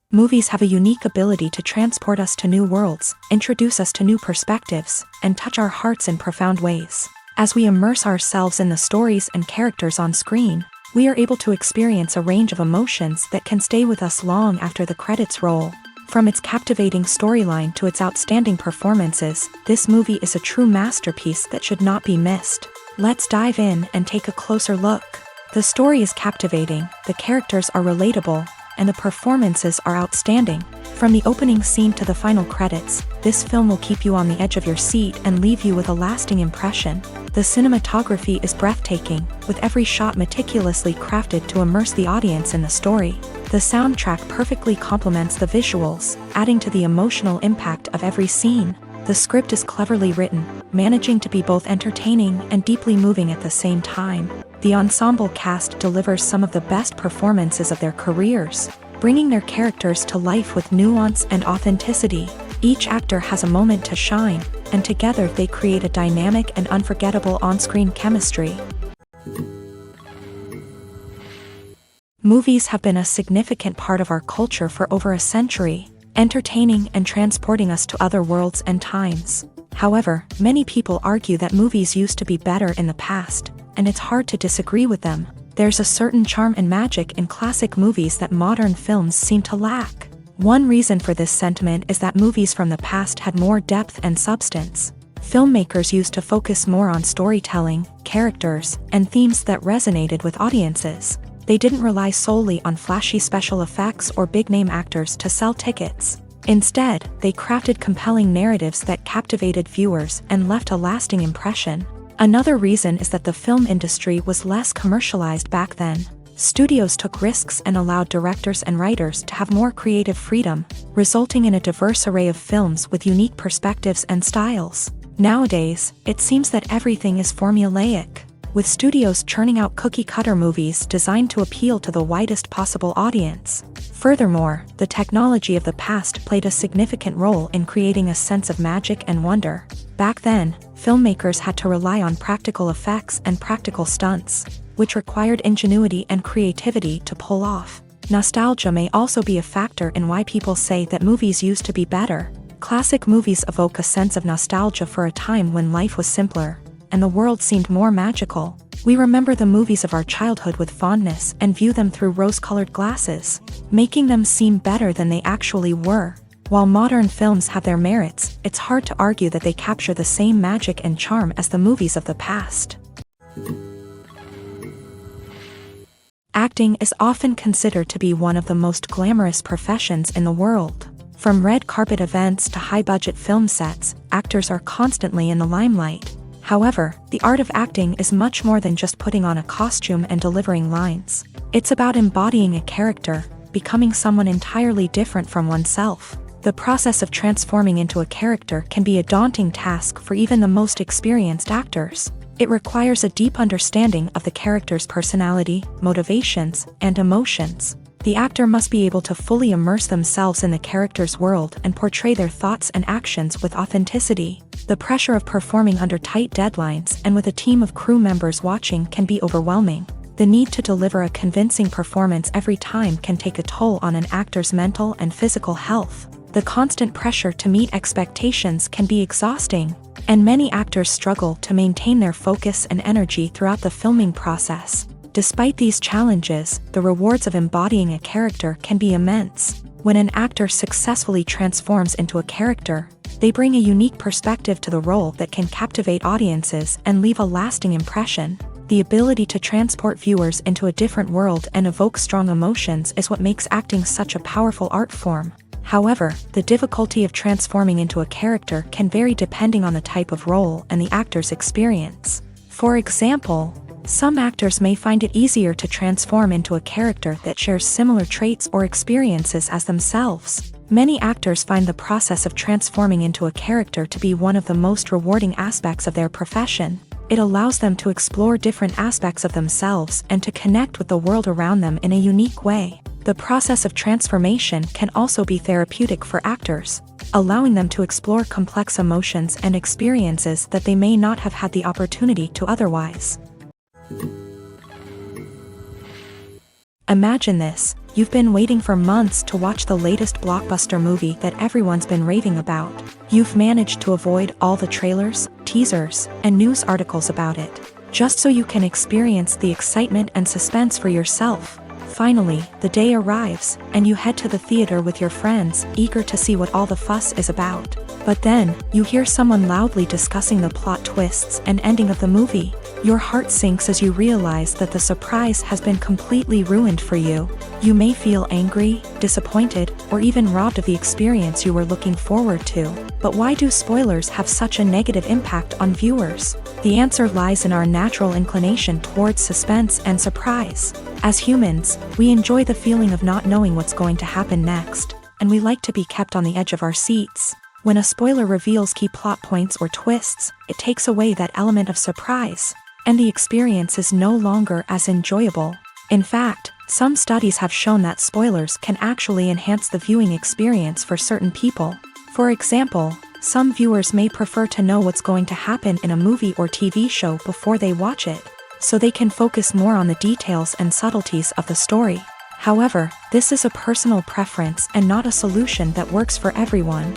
Movies have a unique ability to transport us to new worlds, introduce us to new perspectives, and touch our hearts in profound ways. As we immerse ourselves in the stories and characters on screen, we are able to experience a range of emotions that can stay with us long after the credits roll. From its captivating storyline to its outstanding performances, this movie is a true masterpiece that should not be missed. Let's dive in and take a closer look. The story is captivating, the characters are relatable, and the performances are outstanding. From the opening scene to the final credits, this film will keep you on the edge of your seat and leave you with a lasting impression. The cinematography is breathtaking, with every shot meticulously crafted to immerse the audience in the story. The soundtrack perfectly complements the visuals, adding to the emotional impact of every scene. The script is cleverly written, managing to be both entertaining and deeply moving at the same time. The ensemble cast delivers some of the best performances of their careers, bringing their characters to life with nuance and authenticity. Each actor has a moment to shine, and together they create a dynamic and unforgettable on-screen chemistry. Movies have been a significant part of our culture for over a century, entertaining and transporting us to other worlds and times. However, many people argue that movies used to be better in the past, and it's hard to disagree with them. There's a certain charm and magic in classic movies that modern films seem to lack. One reason for this sentiment is that movies from the past had more depth and substance. Filmmakers used to focus more on storytelling, characters, and themes that resonated with audiences. They didn't rely solely on flashy special effects or big-name actors to sell tickets. Instead, they crafted compelling narratives that captivated viewers and left a lasting impression. Another reason is that the film industry was less commercialized back then. Studios took risks and allowed directors and writers to have more creative freedom, resulting in a diverse array of films with unique perspectives and styles. Nowadays, it seems that everything is formulaic, with studios churning out cookie-cutter movies designed to appeal to the widest possible audience. Furthermore, the technology of the past played a significant role in creating a sense of magic and wonder. Back then, filmmakers had to rely on practical effects and practical stunts, which required ingenuity and creativity to pull off. Nostalgia may also be a factor in why people say that movies used to be better. Classic movies evoke a sense of nostalgia for a time when life was simpler, and the world seemed more magical. We remember the movies of our childhood with fondness and view them through rose-colored glasses, making them seem better than they actually were. While modern films have their merits, it's hard to argue that they capture the same magic and charm as the movies of the past. Acting is often considered to be one of the most glamorous professions in the world. From red carpet events to high-budget film sets, actors are constantly in the limelight. However, the art of acting is much more than just putting on a costume and delivering lines. It's about embodying a character, becoming someone entirely different from oneself. The process of transforming into a character can be a daunting task for even the most experienced actors. It requires a deep understanding of the character's personality, motivations, and emotions. The actor must be able to fully immerse themselves in the character's world and portray their thoughts and actions with authenticity. The pressure of performing under tight deadlines and with a team of crew members watching can be overwhelming. The need to deliver a convincing performance every time can take a toll on an actor's mental and physical health. The constant pressure to meet expectations can be exhausting, and many actors struggle to maintain their focus and energy throughout the filming process. Despite these challenges, the rewards of embodying a character can be immense. When an actor successfully transforms into a character, they bring a unique perspective to the role that can captivate audiences and leave a lasting impression. The ability to transport viewers into a different world and evoke strong emotions is what makes acting such a powerful art form. However, the difficulty of transforming into a character can vary depending on the type of role and the actor's experience. For example, some actors may find it easier to transform into a character that shares similar traits or experiences as themselves. Many actors find the process of transforming into a character to be one of the most rewarding aspects of their profession. It allows them to explore different aspects of themselves and to connect with the world around them in a unique way. The process of transformation can also be therapeutic for actors, allowing them to explore complex emotions and experiences that they may not have had the opportunity to otherwise. Imagine this: you've been waiting for months to watch the latest blockbuster movie that everyone's been raving about. You've managed to avoid all the trailers, teasers, and news articles about it, just so you can experience the excitement and suspense for yourself. Finally, the day arrives, and you head to the theater with your friends, eager to see what all the fuss is about. But then, you hear someone loudly discussing the plot twists and ending of the movie. Your heart sinks as you realize that the surprise has been completely ruined for you. You may feel angry, disappointed, or even robbed of the experience you were looking forward to. But why do spoilers have such a negative impact on viewers? The answer lies in our natural inclination towards suspense and surprise. As humans, we enjoy the feeling of not knowing what's going to happen next, and we like to be kept on the edge of our seats. When a spoiler reveals key plot points or twists, it takes away that element of surprise, and the experience is no longer as enjoyable. In fact, some studies have shown that spoilers can actually enhance the viewing experience for certain people. For example, some viewers may prefer to know what's going to happen in a movie or TV show before they watch it, so they can focus more on the details and subtleties of the story. However, this is a personal preference and not a solution that works for everyone.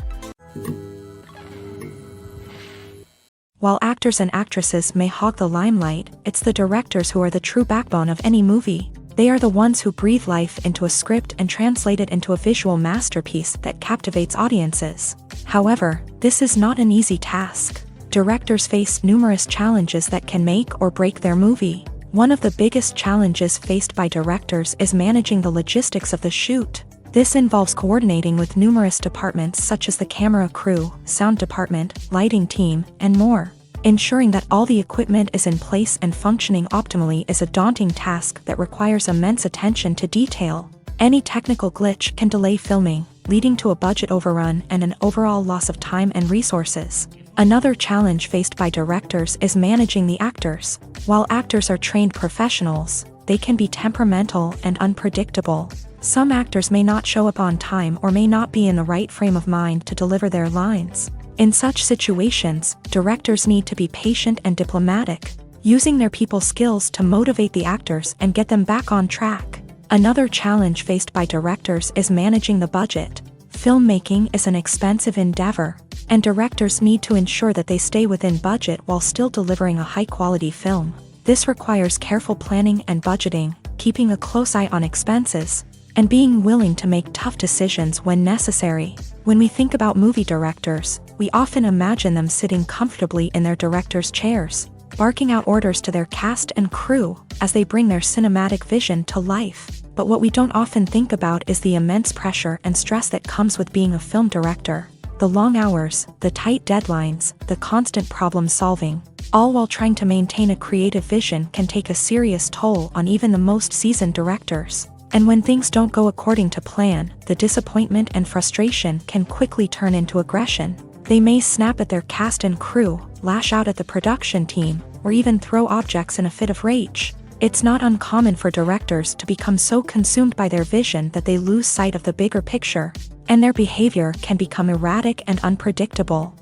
While actors and actresses may hog the limelight, it's the directors who are the true backbone of any movie. They are the ones who breathe life into a script and translate it into a visual masterpiece that captivates audiences. However, this is not an easy task. Directors face numerous challenges that can make or break their movie. One of the biggest challenges faced by directors is managing the logistics of the shoot. This involves coordinating with numerous departments such as the camera crew, sound department, lighting team, and more. Ensuring that all the equipment is in place and functioning optimally is a daunting task that requires immense attention to detail. Any technical glitch can delay filming, leading to a budget overrun and an overall loss of time and resources. Another challenge faced by directors is managing the actors. While actors are trained professionals, they can be temperamental and unpredictable. Some actors may not show up on time or may not be in the right frame of mind to deliver their lines. In such situations, directors need to be patient and diplomatic, using their people skills to motivate the actors and get them back on track. Another challenge faced by directors is managing the budget. Filmmaking is an expensive endeavor, and directors need to ensure that they stay within budget while still delivering a high-quality film. This requires careful planning and budgeting, keeping a close eye on expenses, and being willing to make tough decisions when necessary. When we think about movie directors, we often imagine them sitting comfortably in their director's chairs, barking out orders to their cast and crew as they bring their cinematic vision to life. But what we don't often think about is the immense pressure and stress that comes with being a film director. The long hours, the tight deadlines, the constant problem solving, all while trying to maintain a creative vision can take a serious toll on even the most seasoned directors. And when things don't go according to plan, the disappointment and frustration can quickly turn into aggression. They may snap at their cast and crew, lash out at the production team, or even throw objects in a fit of rage. It's not uncommon for directors to become so consumed by their vision that they lose sight of the bigger picture, and their behavior can become erratic and unpredictable.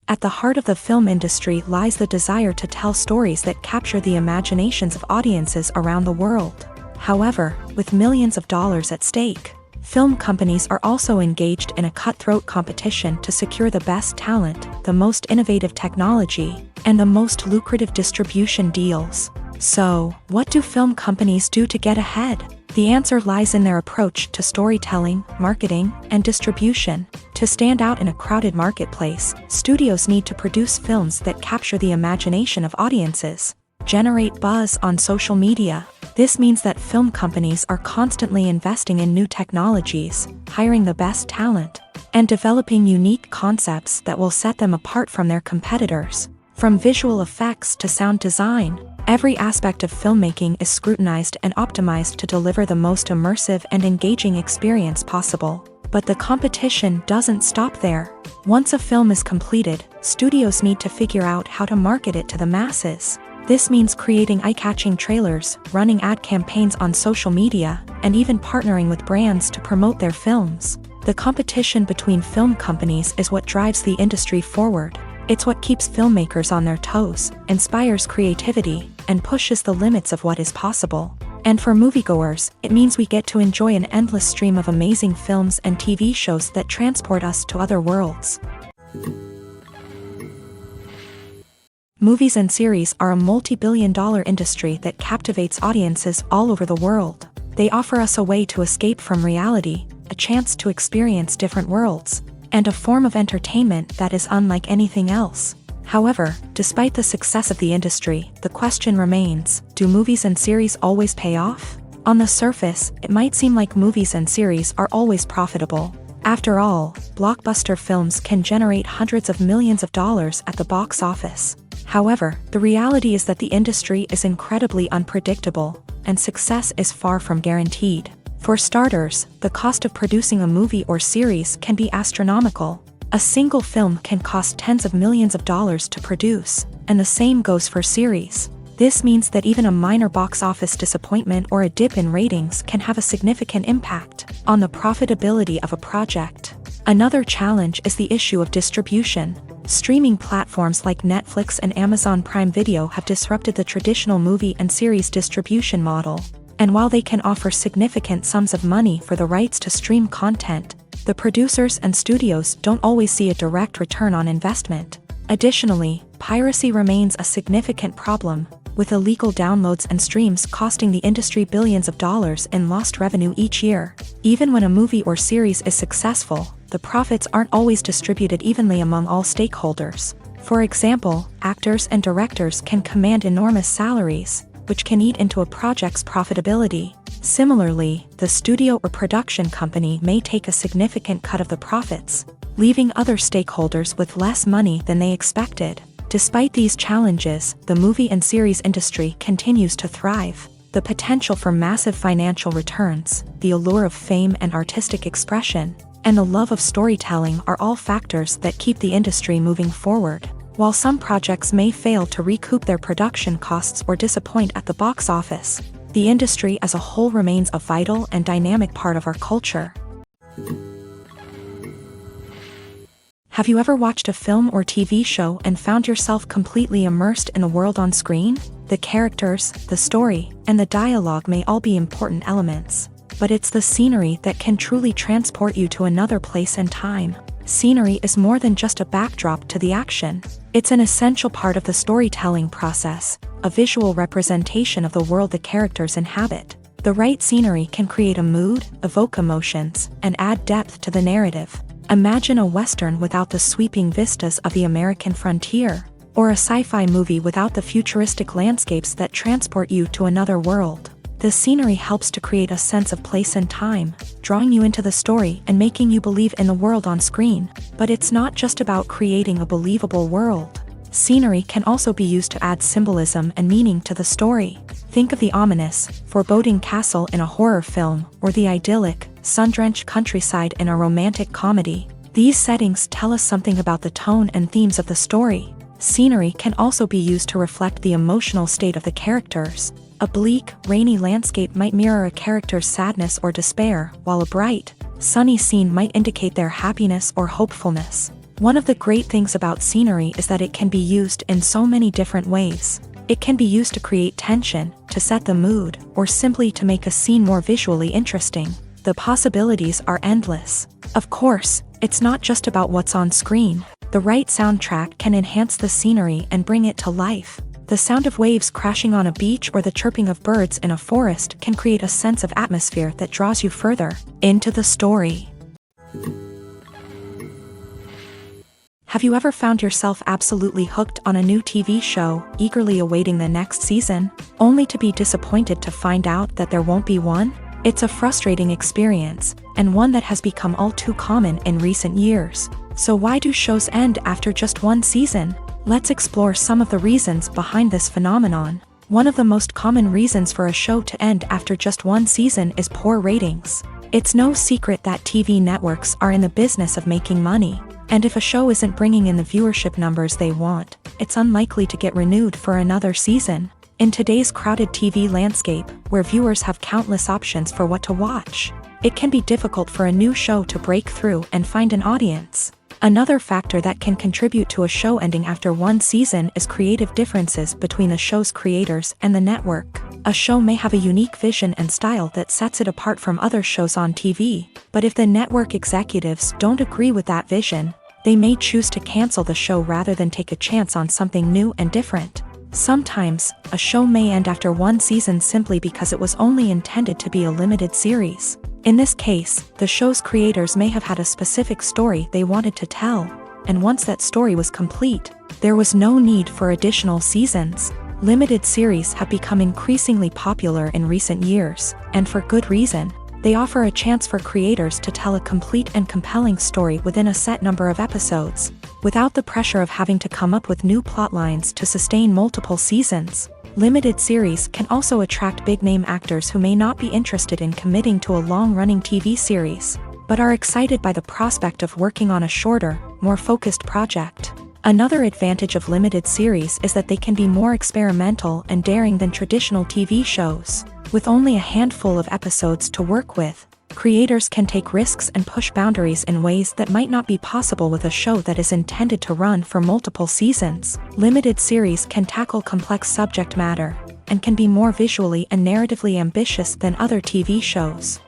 At the heart of the film industry lies the desire to tell stories that capture the imaginations of audiences around the world. However, with millions of dollars at stake, film companies are also engaged in a cutthroat competition to secure the best talent, the most innovative technology, and the most lucrative distribution deals. So, what do film companies do to get ahead? The answer lies in their approach to storytelling, marketing, and distribution. To stand out in a crowded marketplace, studios need to produce films that capture the imagination of audiences, generate buzz on social media. This means that film companies are constantly investing in new technologies, hiring the best talent, and developing unique concepts that will set them apart from their competitors. From visual effects to sound design, every aspect of filmmaking is scrutinized and optimized to deliver the most immersive and engaging experience possible. But the competition doesn't stop there. Once a film is completed, studios need to figure out how to market it to the masses. This means creating eye-catching trailers, running ad campaigns on social media, and even partnering with brands to promote their films. The competition between film companies is what drives the industry forward. It's what keeps filmmakers on their toes, inspires creativity, and pushes the limits of what is possible. And for moviegoers, it means we get to enjoy an endless stream of amazing films and TV shows that transport us to other worlds. Movies and series are a multi-billion-dollar industry that captivates audiences all over the world. They offer us a way to escape from reality, a chance to experience different worlds, and a form of entertainment that is unlike anything else. However, despite the success of the industry, the question remains, do movies and series always pay off? On the surface, it might seem like movies and series are always profitable. After all, blockbuster films can generate hundreds of millions of dollars at the box office. However, the reality is that the industry is incredibly unpredictable, and success is far from guaranteed. For starters, the cost of producing a movie or series can be astronomical. A single film can cost tens of millions of dollars to produce, and the same goes for series. This means that even a minor box office disappointment or a dip in ratings can have a significant impact on the profitability of a project. Another challenge is the issue of distribution. Streaming platforms like Netflix and Amazon Prime Video have disrupted the traditional movie and series distribution model. And while they can offer significant sums of money for the rights to stream content, the producers and studios don't always see a direct return on investment. Additionally, piracy remains a significant problem, with illegal downloads and streams costing the industry billions of dollars in lost revenue each year. Even when a movie or series is successful, the profits aren't always distributed evenly among all stakeholders. For example, actors and directors can command enormous salaries, which can eat into a project's profitability. Similarly, the studio or production company may take a significant cut of the profits, leaving other stakeholders with less money than they expected. Despite these challenges, the movie and series industry continues to thrive. The potential for massive financial returns, the allure of fame and artistic expression, and the love of storytelling are all factors that keep the industry moving forward. While some projects may fail to recoup their production costs or disappoint at the box office, the industry as a whole remains a vital and dynamic part of our culture. Have you ever watched a film or TV show and found yourself completely immersed in the world on screen? The characters, the story, and the dialogue may all be important elements, but it's the scenery that can truly transport you to another place and time. Scenery is more than just a backdrop to the action. It's an essential part of the storytelling process, a visual representation of the world the characters inhabit. The right scenery can create a mood, evoke emotions, and add depth to the narrative. Imagine a Western without the sweeping vistas of the American frontier, or a sci-fi movie without the futuristic landscapes that transport you to another world. The scenery helps to create a sense of place and time, drawing you into the story and making you believe in the world on screen. But it's not just about creating a believable world. Scenery can also be used to add symbolism and meaning to the story. Think of the ominous, foreboding castle in a horror film, or the idyllic, sun-drenched countryside in a romantic comedy. These settings tell us something about the tone and themes of the story. Scenery can also be used to reflect the emotional state of the characters. A bleak, rainy landscape might mirror a character's sadness or despair, while a bright, sunny scene might indicate their happiness or hopefulness. One of the great things about scenery is that it can be used in so many different ways. It can be used to create tension, to set the mood, or simply to make a scene more visually interesting. The possibilities are endless. Of course, it's not just about what's on screen. The right soundtrack can enhance the scenery and bring it to life. The sound of waves crashing on a beach or the chirping of birds in a forest can create a sense of atmosphere that draws you further into the story. Have you ever found yourself absolutely hooked on a new TV show, eagerly awaiting the next season, only to be disappointed to find out that there won't be one? It's a frustrating experience, and one that has become all too common in recent years. So why do shows end after just one season? Let's explore some of the reasons behind this phenomenon. One of the most common reasons for a show to end after just one season is poor ratings. It's no secret that TV networks are in the business of making money. And if a show isn't bringing in the viewership numbers they want, it's unlikely to get renewed for another season. In today's crowded TV landscape, where viewers have countless options for what to watch, it can be difficult for a new show to break through and find an audience. Another factor that can contribute to a show ending after one season is creative differences between the show's creators and the network. A show may have a unique vision and style that sets it apart from other shows on TV, but if the network executives don't agree with that vision, they may choose to cancel the show rather than take a chance on something new and different. Sometimes, a show may end after one season simply because it was only intended to be a limited series. In this case, the show's creators may have had a specific story they wanted to tell, and once that story was complete, there was no need for additional seasons. Limited series have become increasingly popular in recent years, and for good reason. They offer a chance for creators to tell a complete and compelling story within a set number of episodes, without the pressure of having to come up with new plotlines to sustain multiple seasons. Limited series can also attract big-name actors who may not be interested in committing to a long-running TV series, but are excited by the prospect of working on a shorter, more focused project. Another advantage of limited series is that they can be more experimental and daring than traditional TV shows. With only a handful of episodes to work with, creators can take risks and push boundaries in ways that might not be possible with a show that is intended to run for multiple seasons. Limited series can tackle complex subject matter, and can be more visually and narratively ambitious than other TV shows.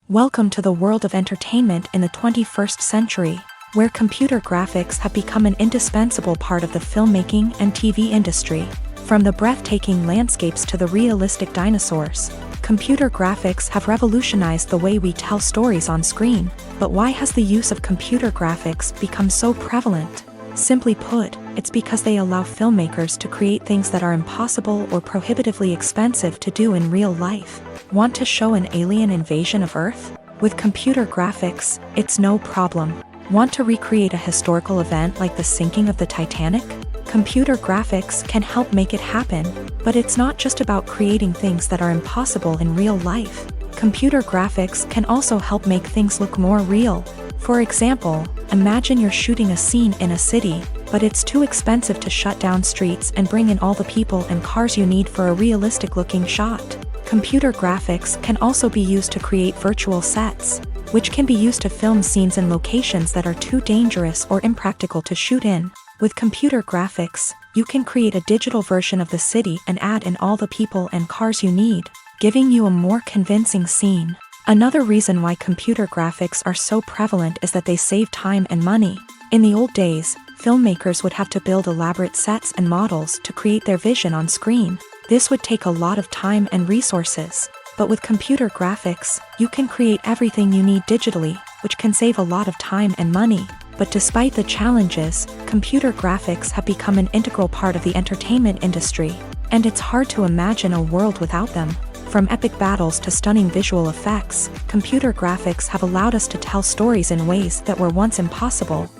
Welcome to the world of entertainment in the 21st century, where computer graphics have become an indispensable part of the filmmaking and TV industry. From the breathtaking landscapes to the realistic dinosaurs, computer graphics have revolutionized the way we tell stories on screen. But why has the use of computer graphics become so prevalent? Simply put, it's because they allow filmmakers to create things that are impossible or prohibitively expensive to do in real life. Want to show an alien invasion of Earth? With computer graphics, it's no problem. Want to recreate a historical event like the sinking of the Titanic? Computer graphics can help make it happen, but it's not just about creating things that are impossible in real life. Computer graphics can also help make things look more real. For example, imagine you're shooting a scene in a city, but it's too expensive to shut down streets and bring in all the people and cars you need for a realistic-looking shot. Computer graphics can also be used to create virtual sets, which can be used to film scenes in locations that are too dangerous or impractical to shoot in. With computer graphics, you can create a digital version of the city and add in all the people and cars you need, giving you a more convincing scene. Another reason why computer graphics are so prevalent is that they save time and money. In the old days, filmmakers would have to build elaborate sets and models to create their vision on screen. This would take a lot of time and resources. But with computer graphics, you can create everything you need digitally, which can save a lot of time and money. But despite the challenges, computer graphics have become an integral part of the entertainment industry, and it's hard to imagine a world without them. From epic battles to stunning visual effects, computer graphics have allowed us to tell stories in ways that were once impossible.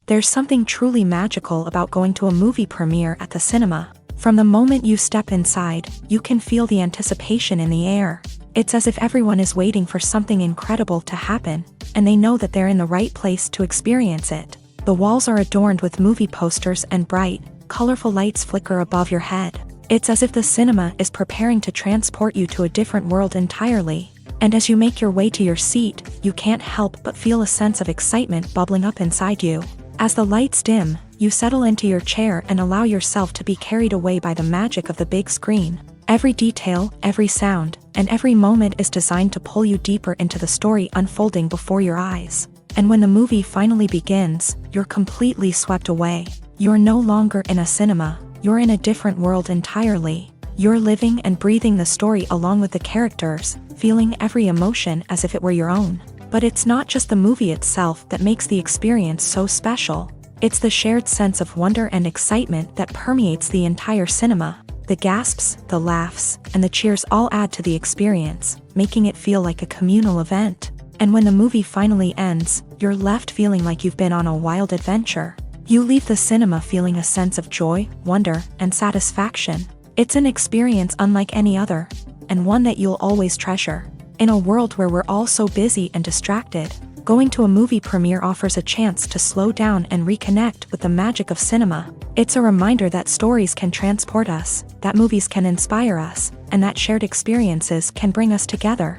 There's something truly magical about going to a movie premiere at the cinema. From the moment you step inside, you can feel the anticipation in the air. It's as if everyone is waiting for something incredible to happen, and they know that they're in the right place to experience it. The walls are adorned with movie posters and bright, colorful lights flicker above your head. It's as if the cinema is preparing to transport you to a different world entirely. And as you make your way to your seat, you can't help but feel a sense of excitement bubbling up inside you. As the lights dim, you settle into your chair and allow yourself to be carried away by the magic of the big screen. Every detail, every sound, and every moment is designed to pull you deeper into the story unfolding before your eyes. And when the movie finally begins, you're completely swept away. You're no longer in a cinema, you're in a different world entirely. You're living and breathing the story along with the characters, feeling every emotion as if it were your own. But it's not just the movie itself that makes the experience so special. It's the shared sense of wonder and excitement that permeates the entire cinema. The gasps, the laughs, and the cheers all add to the experience, making it feel like a communal event. And when the movie finally ends, you're left feeling like you've been on a wild adventure. You leave the cinema feeling a sense of joy, wonder, and satisfaction. It's an experience unlike any other, and one that you'll always treasure. In a world where we're all so busy and distracted, going to a movie premiere offers a chance to slow down and reconnect with the magic of cinema. It's a reminder that stories can transport us, that movies can inspire us, and that shared experiences can bring us together.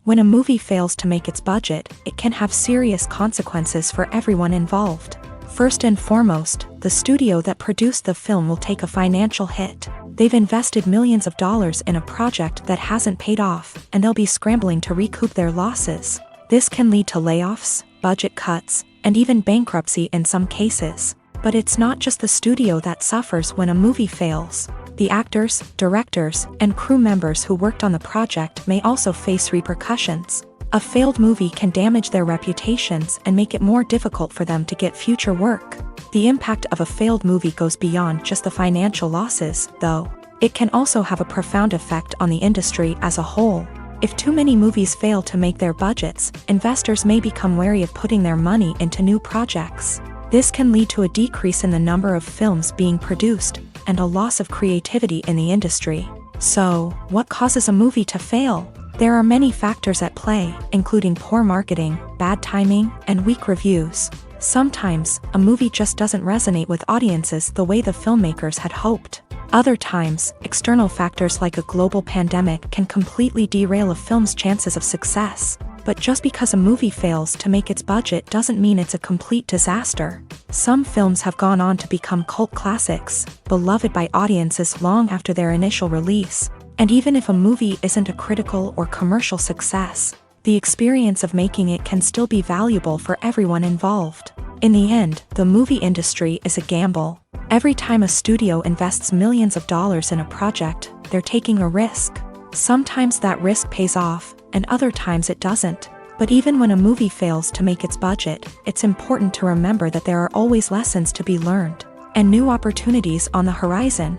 When a movie fails to make its budget, it can have serious consequences for everyone involved. First and foremost, the studio that produced the film will take a financial hit. They've invested millions of dollars in a project that hasn't paid off, and they'll be scrambling to recoup their losses. This can lead to layoffs, budget cuts, and even bankruptcy in some cases. But it's not just the studio that suffers when a movie fails. The actors, directors, and crew members who worked on the project may also face repercussions. A failed movie can damage their reputations and make it more difficult for them to get future work. The impact of a failed movie goes beyond just the financial losses, though. It can also have a profound effect on the industry as a whole. If too many movies fail to make their budgets, investors may become wary of putting their money into new projects. This can lead to a decrease in the number of films being produced, and a loss of creativity in the industry. So, what causes a movie to fail? There are many factors at play, including poor marketing, bad timing, and weak reviews. Sometimes, a movie just doesn't resonate with audiences the way the filmmakers had hoped. Other times, external factors like a global pandemic can completely derail a film's chances of success. But just because a movie fails to make its budget doesn't mean it's a complete disaster. Some films have gone on to become cult classics, beloved by audiences long after their initial release. And even if a movie isn't a critical or commercial success, the experience of making it can still be valuable for everyone involved. In the end, the movie industry is a gamble. Every time a studio invests millions of dollars in a project, they're taking a risk. Sometimes that risk pays off, and other times it doesn't. But even when a movie fails to make its budget, it's important to remember that there are always lessons to be learned, and new opportunities on the horizon.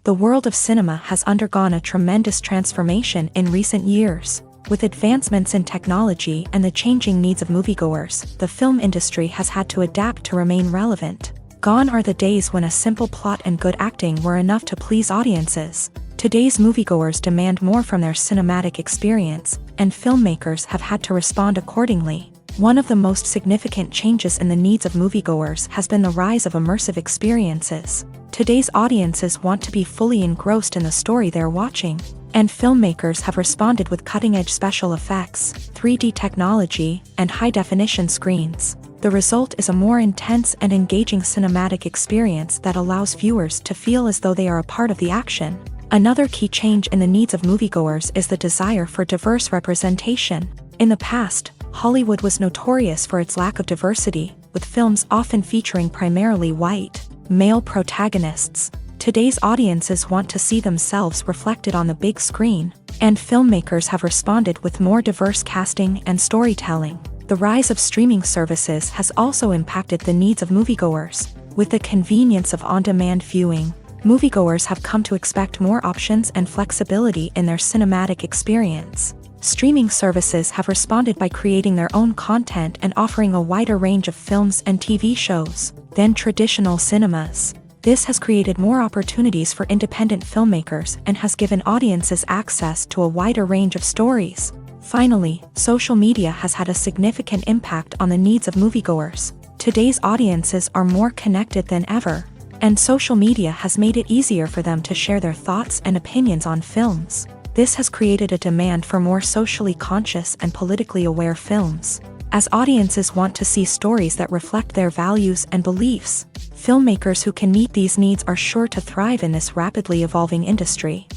The world of cinema has undergone a tremendous transformation in recent years. With advancements in technology and the changing needs of moviegoers, the film industry has had to adapt to remain relevant. Gone are the days when a simple plot and good acting were enough to please audiences. Today's moviegoers demand more from their cinematic experience, and filmmakers have had to respond accordingly. One of the most significant changes in the needs of moviegoers has been the rise of immersive experiences. Today's audiences want to be fully engrossed in the story they're watching, and filmmakers have responded with cutting-edge special effects, 3D technology, and high-definition screens. The result is a more intense and engaging cinematic experience that allows viewers to feel as though they are a part of the action. Another key change in the needs of moviegoers is the desire for diverse representation. In the past, Hollywood was notorious for its lack of diversity, with films often featuring primarily white, male protagonists. Today's audiences want to see themselves reflected on the big screen, and filmmakers have responded with more diverse casting and storytelling. The rise of streaming services has also impacted the needs of moviegoers. With the convenience of on-demand viewing, moviegoers have come to expect more options and flexibility in their cinematic experience. Streaming services have responded by creating their own content and offering a wider range of films and TV shows than traditional cinemas. This has created more opportunities for independent filmmakers and has given audiences access to a wider range of stories. Finally, social media has had a significant impact on the needs of moviegoers. Today's audiences are more connected than ever, and social media has made it easier for them to share their thoughts and opinions on films. This has created a demand for more socially conscious and politically aware films. As audiences want to see stories that reflect their values and beliefs, filmmakers who can meet these needs are sure to thrive in this rapidly evolving industry.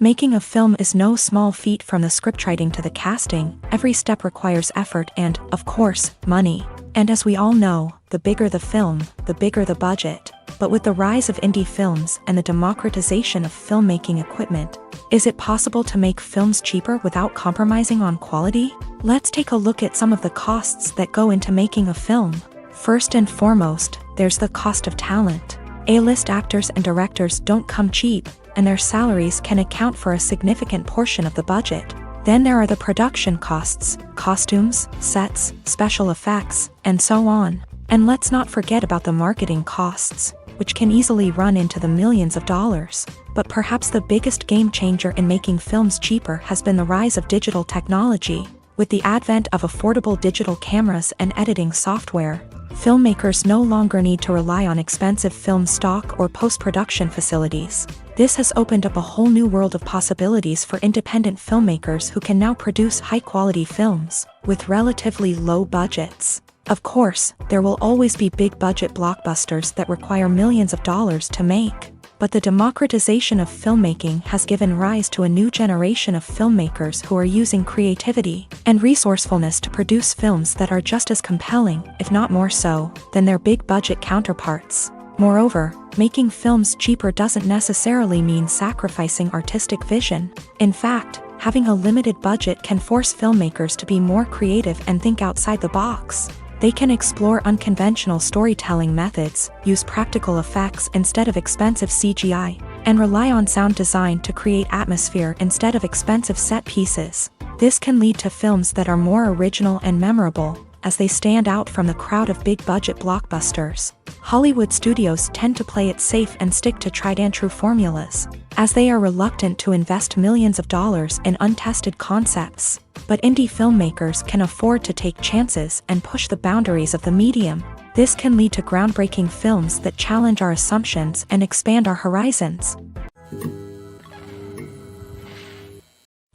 Making a film is no small feat. From the scriptwriting to the casting, every step requires effort and, of course, money. And as we all know, the bigger the film, the bigger the budget. But with the rise of indie films and the democratization of filmmaking equipment, is it possible to make films cheaper without compromising on quality? Let's take a look at some of the costs that go into making a film. First and foremost, there's the cost of talent. A-list actors and directors don't come cheap, and their salaries can account for a significant portion of the budget. Then there are the production costs, costumes, sets, special effects, and so on. And let's not forget about the marketing costs, which can easily run into the millions of dollars. But perhaps the biggest game changer in making films cheaper has been the rise of digital technology. With the advent of affordable digital cameras and editing software, filmmakers no longer need to rely on expensive film stock or post-production facilities. This has opened up a whole new world of possibilities for independent filmmakers who can now produce high-quality films with relatively low budgets. Of course, there will always be big-budget blockbusters that require millions of dollars to make. But the democratization of filmmaking has given rise to a new generation of filmmakers who are using creativity and resourcefulness to produce films that are just as compelling, if not more so, than their big-budget counterparts. Moreover, making films cheaper doesn't necessarily mean sacrificing artistic vision. In fact, having a limited budget can force filmmakers to be more creative and think outside the box. They can explore unconventional storytelling methods, use practical effects instead of expensive CGI, and rely on sound design to create atmosphere instead of expensive set pieces. This can lead to films that are more original and memorable, as they stand out from the crowd of big-budget blockbusters. Hollywood studios tend to play it safe and stick to tried-and-true formulas, as they are reluctant to invest millions of dollars in untested concepts. But indie filmmakers can afford to take chances and push the boundaries of the medium. This can lead to groundbreaking films that challenge our assumptions and expand our horizons.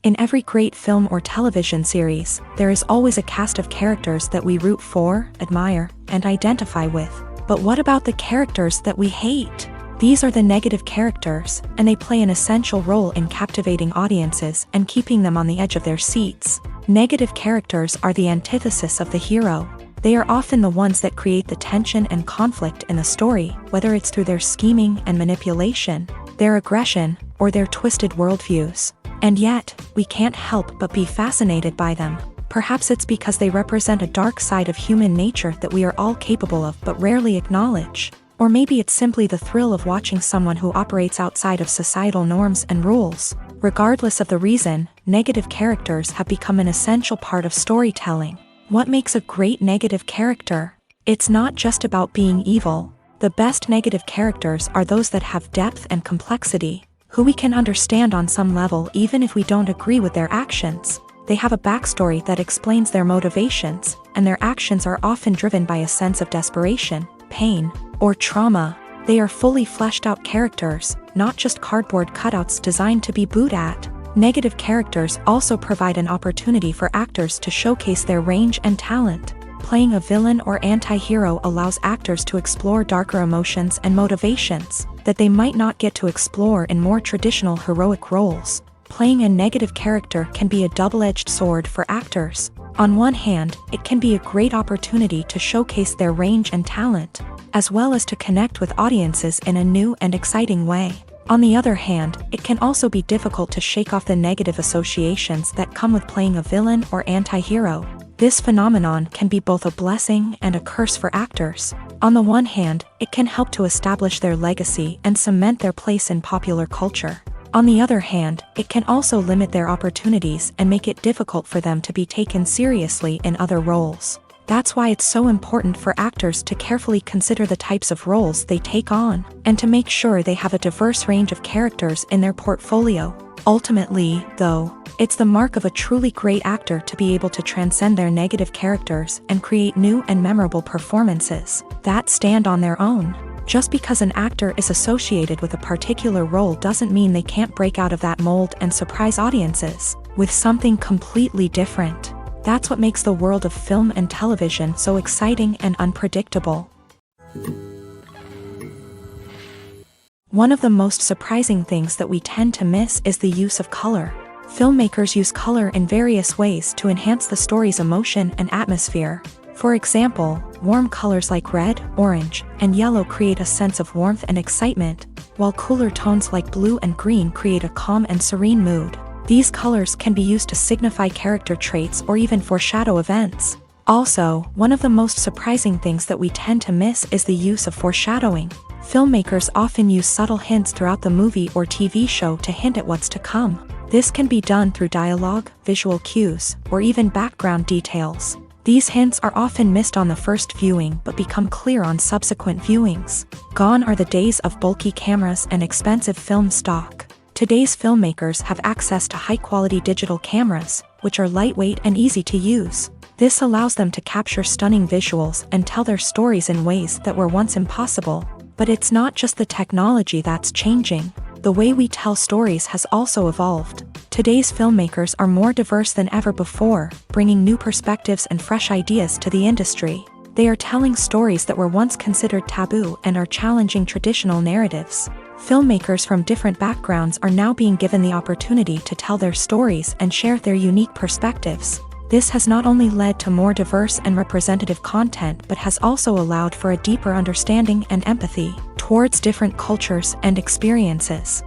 In every great film or television series, there is always a cast of characters that we root for, admire, and identify with. But what about the characters that we hate? These are the negative characters, and they play an essential role in captivating audiences and keeping them on the edge of their seats. Negative characters are the antithesis of the hero. They are often the ones that create the tension and conflict in the story, whether it's through their scheming and manipulation, their aggression, or their twisted worldviews. And yet, we can't help but be fascinated by them. Perhaps it's because they represent a dark side of human nature that we are all capable of but rarely acknowledge. Or maybe it's simply the thrill of watching someone who operates outside of societal norms and rules. Regardless of the reason, negative characters have become an essential part of storytelling. What makes a great negative character? It's not just about being evil. The best negative characters are those that have depth and complexity, who we can understand on some level even if we don't agree with their actions. They have a backstory that explains their motivations, and their actions are often driven by a sense of desperation, pain, or trauma. They are fully fleshed out characters, not just cardboard cutouts designed to be booed at. Negative characters also provide an opportunity for actors to showcase their range and talent. Playing a villain or anti-hero allows actors to explore darker emotions and motivations that they might not get to explore in more traditional heroic roles. Playing a negative character can be a double-edged sword for actors. On one hand, it can be a great opportunity to showcase their range and talent, as well as to connect with audiences in a new and exciting way. On the other hand, it can also be difficult to shake off the negative associations that come with playing a villain or anti-hero. This phenomenon can be both a blessing and a curse for actors. On the one hand, it can help to establish their legacy and cement their place in popular culture. On the other hand, it can also limit their opportunities and make it difficult for them to be taken seriously in other roles. That's why it's so important for actors to carefully consider the types of roles they take on, and to make sure they have a diverse range of characters in their portfolio. Ultimately, though, it's the mark of a truly great actor to be able to transcend their negative characters and create new and memorable performances that stand on their own. Just because an actor is associated with a particular role doesn't mean they can't break out of that mold and surprise audiences with something completely different. That's what makes the world of film and television so exciting and unpredictable. One of the most surprising things that we tend to miss is the use of color. Filmmakers use color in various ways to enhance the story's emotion and atmosphere. For example, warm colors like red, orange, and yellow create a sense of warmth and excitement, while cooler tones like blue and green create a calm and serene mood. These colors can be used to signify character traits or even foreshadow events. Also, one of the most surprising things that we tend to miss is the use of foreshadowing. Filmmakers often use subtle hints throughout the movie or TV show to hint at what's to come. This can be done through dialogue, visual cues, or even background details. These hints are often missed on the first viewing but become clear on subsequent viewings. Gone are the days of bulky cameras and expensive film stock. Today's filmmakers have access to high-quality digital cameras, which are lightweight and easy to use. This allows them to capture stunning visuals and tell their stories in ways that were once impossible. But it's not just the technology that's changing. The way we tell stories has also evolved. Today's filmmakers are more diverse than ever before, bringing new perspectives and fresh ideas to the industry. They are telling stories that were once considered taboo and are challenging traditional narratives. Filmmakers from different backgrounds are now being given the opportunity to tell their stories and share their unique perspectives. This has not only led to more diverse and representative content but has also allowed for a deeper understanding and empathy towards different cultures and experiences.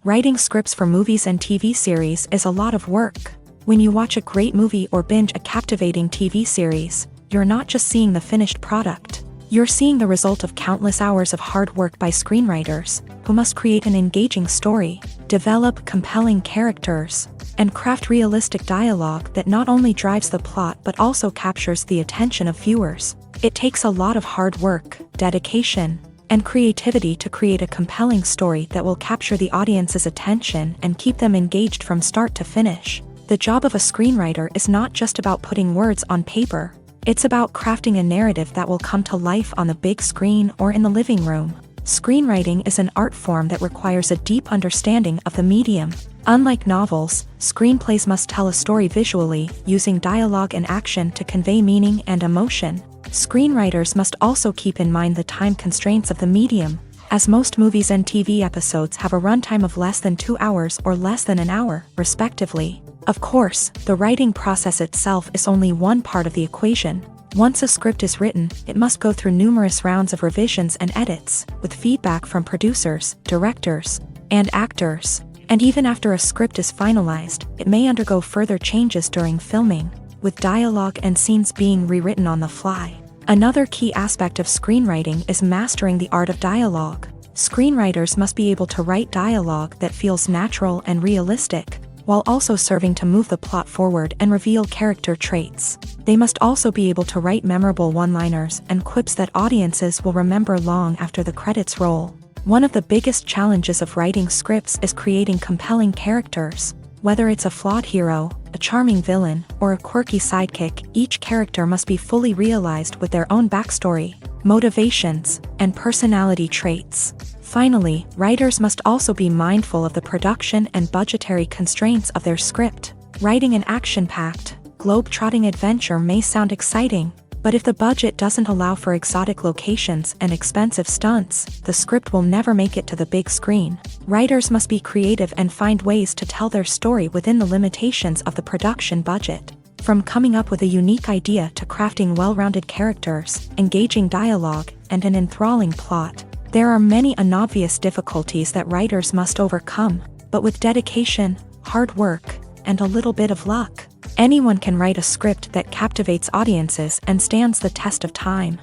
Writing scripts for movies and TV series is a lot of work. When you watch a great movie or binge a captivating TV series, you're not just seeing the finished product. You're seeing the result of countless hours of hard work by screenwriters, who must create an engaging story, develop compelling characters, and craft realistic dialogue that not only drives the plot but also captures the attention of viewers. It takes a lot of hard work, dedication, and creativity to create a compelling story that will capture the audience's attention and keep them engaged from start to finish. The job of a screenwriter is not just about putting words on paper. It's about crafting a narrative that will come to life on the big screen or in the living room. Screenwriting is an art form that requires a deep understanding of the medium. Unlike novels, screenplays must tell a story visually, using dialogue and action to convey meaning and emotion. Screenwriters must also keep in mind the time constraints of the medium, as most movies and TV episodes have a runtime of less than 2 hours or less than an hour, respectively. Of course, the writing process itself is only one part of the equation. Once a script is written, it must go through numerous rounds of revisions and edits, with feedback from producers, directors, and actors. And even after a script is finalized, it may undergo further changes during filming, with dialogue and scenes being rewritten on the fly. Another key aspect of screenwriting is mastering the art of dialogue. Screenwriters must be able to write dialogue that feels natural and realistic, while also serving to move the plot forward and reveal character traits. They must also be able to write memorable one-liners and quips that audiences will remember long after the credits roll. One of the biggest challenges of writing scripts is creating compelling characters. Whether it's a flawed hero, a charming villain, or a quirky sidekick, each character must be fully realized with their own backstory, motivations, and personality traits. Finally, writers must also be mindful of the production and budgetary constraints of their script. Writing an action-packed, globe-trotting adventure may sound exciting, but if the budget doesn't allow for exotic locations and expensive stunts, the script will never make it to the big screen. Writers must be creative and find ways to tell their story within the limitations of the production budget. From coming up with a unique idea to crafting well-rounded characters, engaging dialogue, and an enthralling plot, there are many unobvious difficulties that writers must overcome, but with dedication, hard work, and a little bit of luck, anyone can write a script that captivates audiences and stands the test of time.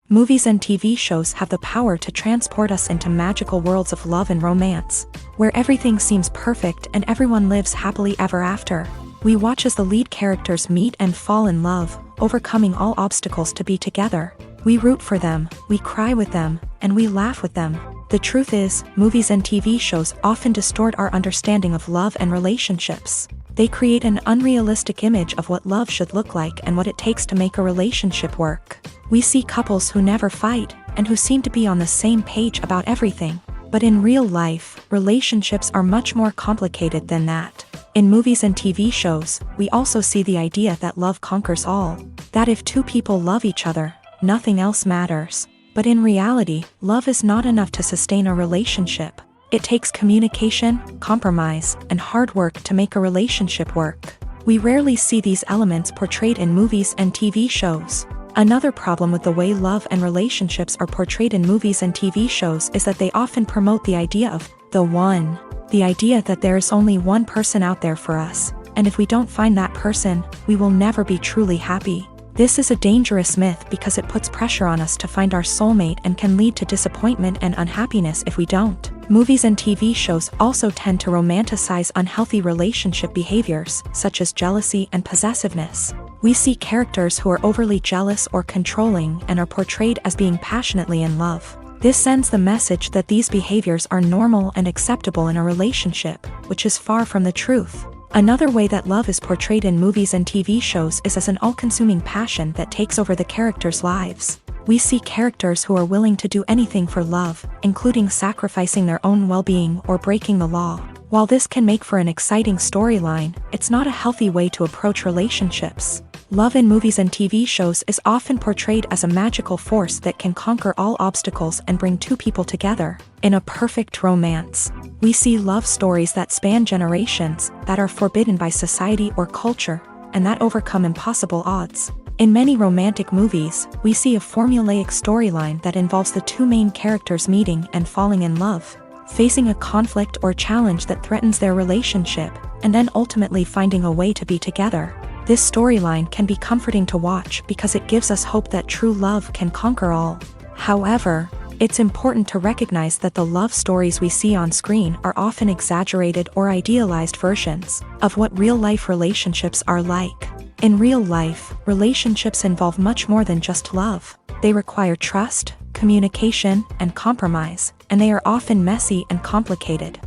Movies and TV shows have the power to transport us into magical worlds of love and romance, where everything seems perfect and everyone lives happily ever after. We watch as the lead characters meet and fall in love, overcoming all obstacles to be together. We root for them, we cry with them, and we laugh with them. The truth is, movies and TV shows often distort our understanding of love and relationships. They create an unrealistic image of what love should look like and what it takes to make a relationship work. We see couples who never fight, and who seem to be on the same page about everything. But in real life, relationships are much more complicated than that. In movies and TV shows, we also see the idea that love conquers all, that if two people love each other, nothing else matters. But in reality, love is not enough to sustain a relationship. It takes communication, compromise, and hard work to make a relationship work. We rarely see these elements portrayed in movies and TV shows. Another problem with the way love and relationships are portrayed in movies and TV shows is that they often promote the idea of the one. The idea that there is only one person out there for us, and if we don't find that person, we will never be truly happy. This is a dangerous myth because it puts pressure on us to find our soulmate and can lead to disappointment and unhappiness if we don't. Movies and TV shows also tend to romanticize unhealthy relationship behaviors, such as jealousy and possessiveness. We see characters who are overly jealous or controlling and are portrayed as being passionately in love. This sends the message that these behaviors are normal and acceptable in a relationship, which is far from the truth. Another way that love is portrayed in movies and TV shows is as an all-consuming passion that takes over the characters' lives. We see characters who are willing to do anything for love, including sacrificing their own well-being or breaking the law. While this can make for an exciting storyline, it's not a healthy way to approach relationships. Love in movies and TV shows is often portrayed as a magical force that can conquer all obstacles and bring two people together. In a perfect romance, we see love stories that span generations, that are forbidden by society or culture, and that overcome impossible odds. In many romantic movies, we see a formulaic storyline that involves the two main characters meeting and falling in love, facing a conflict or challenge that threatens their relationship, and then ultimately finding a way to be together. This storyline can be comforting to watch because it gives us hope that true love can conquer all. However, it's important to recognize that the love stories we see on screen are often exaggerated or idealized versions of what real-life relationships are like. In real life, relationships involve much more than just love. They require trust, communication, and compromise, and they are often messy and complicated.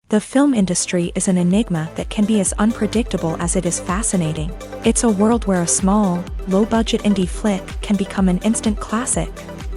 The film industry is an enigma that can be as unpredictable as it is fascinating. It's a world where a small, low-budget indie flick can become an instant classic,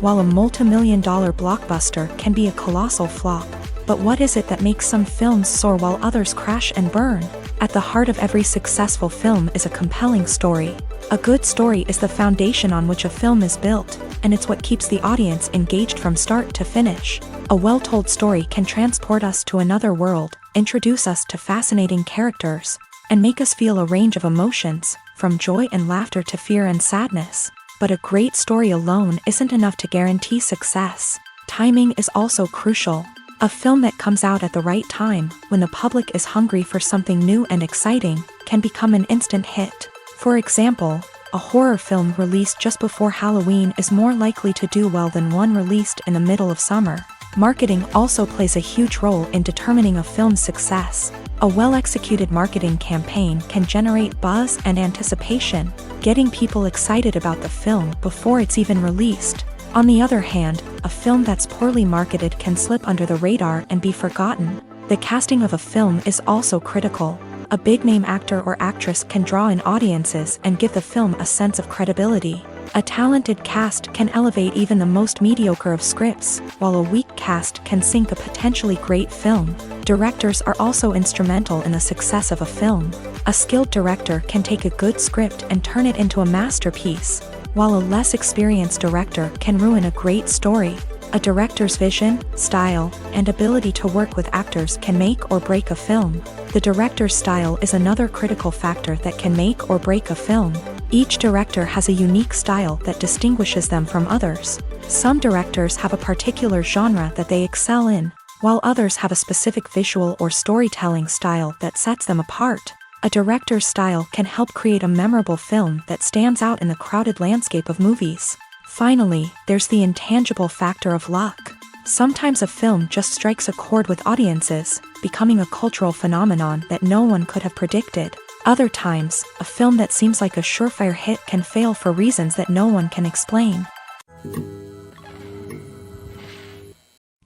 while a multi-million-dollar blockbuster can be a colossal flop. But what is it that makes some films soar while others crash and burn? At the heart of every successful film is a compelling story. A good story is the foundation on which a film is built, and it's what keeps the audience engaged from start to finish. A well-told story can transport us to another world, introduce us to fascinating characters, and make us feel a range of emotions, from joy and laughter to fear and sadness. But a great story alone isn't enough to guarantee success. Timing is also crucial. A film that comes out at the right time, when the public is hungry for something new and exciting, can become an instant hit. For example, a horror film released just before Halloween is more likely to do well than one released in the middle of summer. Marketing also plays a huge role in determining a film's success. A well-executed marketing campaign can generate buzz and anticipation, getting people excited about the film before it's even released. On the other hand, a film that's poorly marketed can slip under the radar and be forgotten. The casting of a film is also critical. A big-name actor or actress can draw in audiences and give the film a sense of credibility. A talented cast can elevate even the most mediocre of scripts, while a weak cast can sink a potentially great film. Directors are also instrumental in the success of a film. A skilled director can take a good script and turn it into a masterpiece, while a less experienced director can ruin a great story. A director's vision, style, and ability to work with actors can make or break a film. The director's style is another critical factor that can make or break a film. Each director has a unique style that distinguishes them from others. Some directors have a particular genre that they excel in, while others have a specific visual or storytelling style that sets them apart. A director's style can help create a memorable film that stands out in the crowded landscape of movies. Finally, there's the intangible factor of luck. Sometimes a film just strikes a chord with audiences, becoming a cultural phenomenon that no one could have predicted. Other times, a film that seems like a surefire hit can fail for reasons that no one can explain.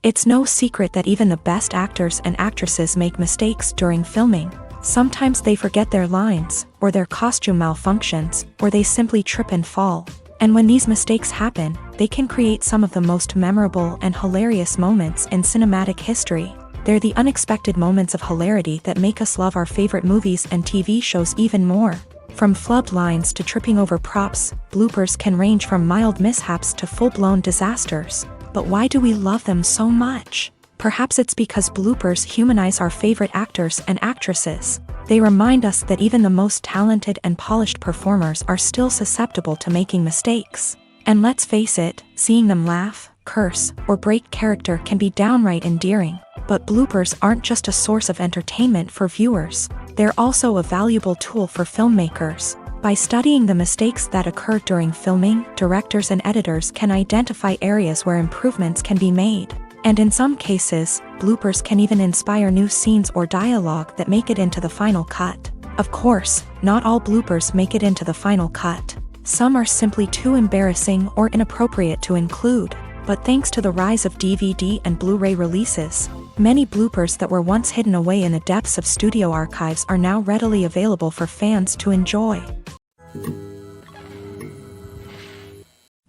It's no secret that even the best actors and actresses make mistakes during filming. Sometimes they forget their lines, or their costume malfunctions, or they simply trip and fall. And when these mistakes happen, they can create some of the most memorable and hilarious moments in cinematic history. They're the unexpected moments of hilarity that make us love our favorite movies and TV shows even more. From flubbed lines to tripping over props, bloopers can range from mild mishaps to full-blown disasters. But why do we love them so much? Perhaps it's because bloopers humanize our favorite actors and actresses. They remind us that even the most talented and polished performers are still susceptible to making mistakes. And let's face it, seeing them laugh, curse, or break character can be downright endearing. But bloopers aren't just a source of entertainment for viewers. They're also a valuable tool for filmmakers. By studying the mistakes that occur during filming, directors and editors can identify areas where improvements can be made. And in some cases, bloopers can even inspire new scenes or dialogue that make it into the final cut. Of course, not all bloopers make it into the final cut. Some are simply too embarrassing or inappropriate to include. But thanks to the rise of DVD and Blu-ray releases, many bloopers that were once hidden away in the depths of studio archives are now readily available for fans to enjoy.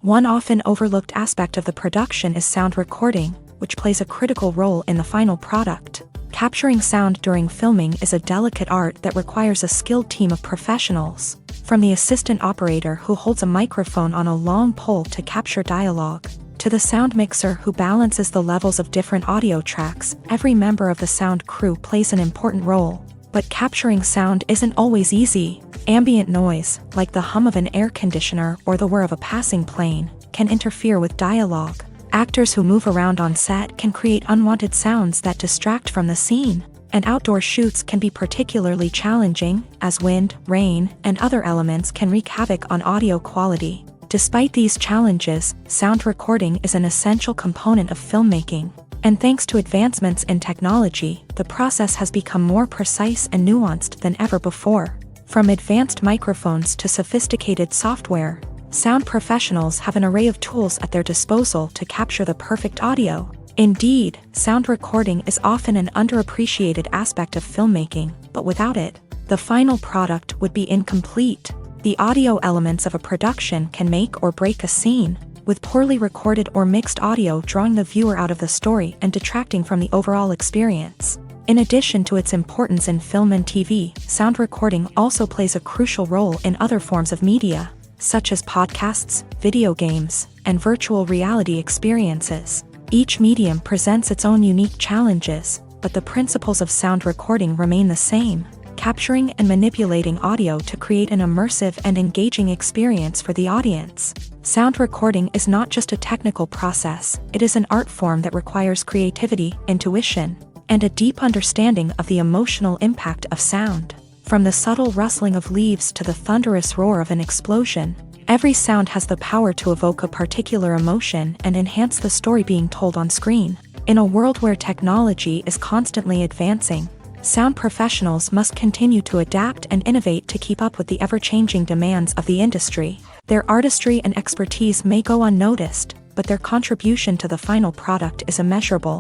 One often overlooked aspect of the production is sound recording, which plays a critical role in the final product. Capturing sound during filming is a delicate art that requires a skilled team of professionals. From the assistant operator who holds a microphone on a long pole to capture dialogue, to the sound mixer who balances the levels of different audio tracks, every member of the sound crew plays an important role. But capturing sound isn't always easy. Ambient noise, like the hum of an air conditioner or the whir of a passing plane, can interfere with dialogue. Actors who move around on set can create unwanted sounds that distract from the scene. And outdoor shoots can be particularly challenging, as wind, rain, and other elements can wreak havoc on audio quality. Despite these challenges, sound recording is an essential component of filmmaking. And thanks to advancements in technology, the process has become more precise and nuanced than ever before. From advanced microphones to sophisticated software, sound professionals have an array of tools at their disposal to capture the perfect audio. Indeed, sound recording is often an underappreciated aspect of filmmaking, but without it, the final product would be incomplete. The audio elements of a production can make or break a scene, with poorly recorded or mixed audio drawing the viewer out of the story and detracting from the overall experience. In addition to its importance in film and TV, sound recording also plays a crucial role in other forms of media, such as podcasts, video games, and virtual reality experiences. Each medium presents its own unique challenges, but the principles of sound recording remain the same: capturing and manipulating audio to create an immersive and engaging experience for the audience. Sound recording is not just a technical process, it is an art form that requires creativity, intuition, and a deep understanding of the emotional impact of sound. From the subtle rustling of leaves to the thunderous roar of an explosion, every sound has the power to evoke a particular emotion and enhance the story being told on screen. In a world where technology is constantly advancing, sound professionals must continue to adapt and innovate to keep up with the ever-changing demands of the industry. Their artistry and expertise may go unnoticed, but their contribution to the final product is immeasurable.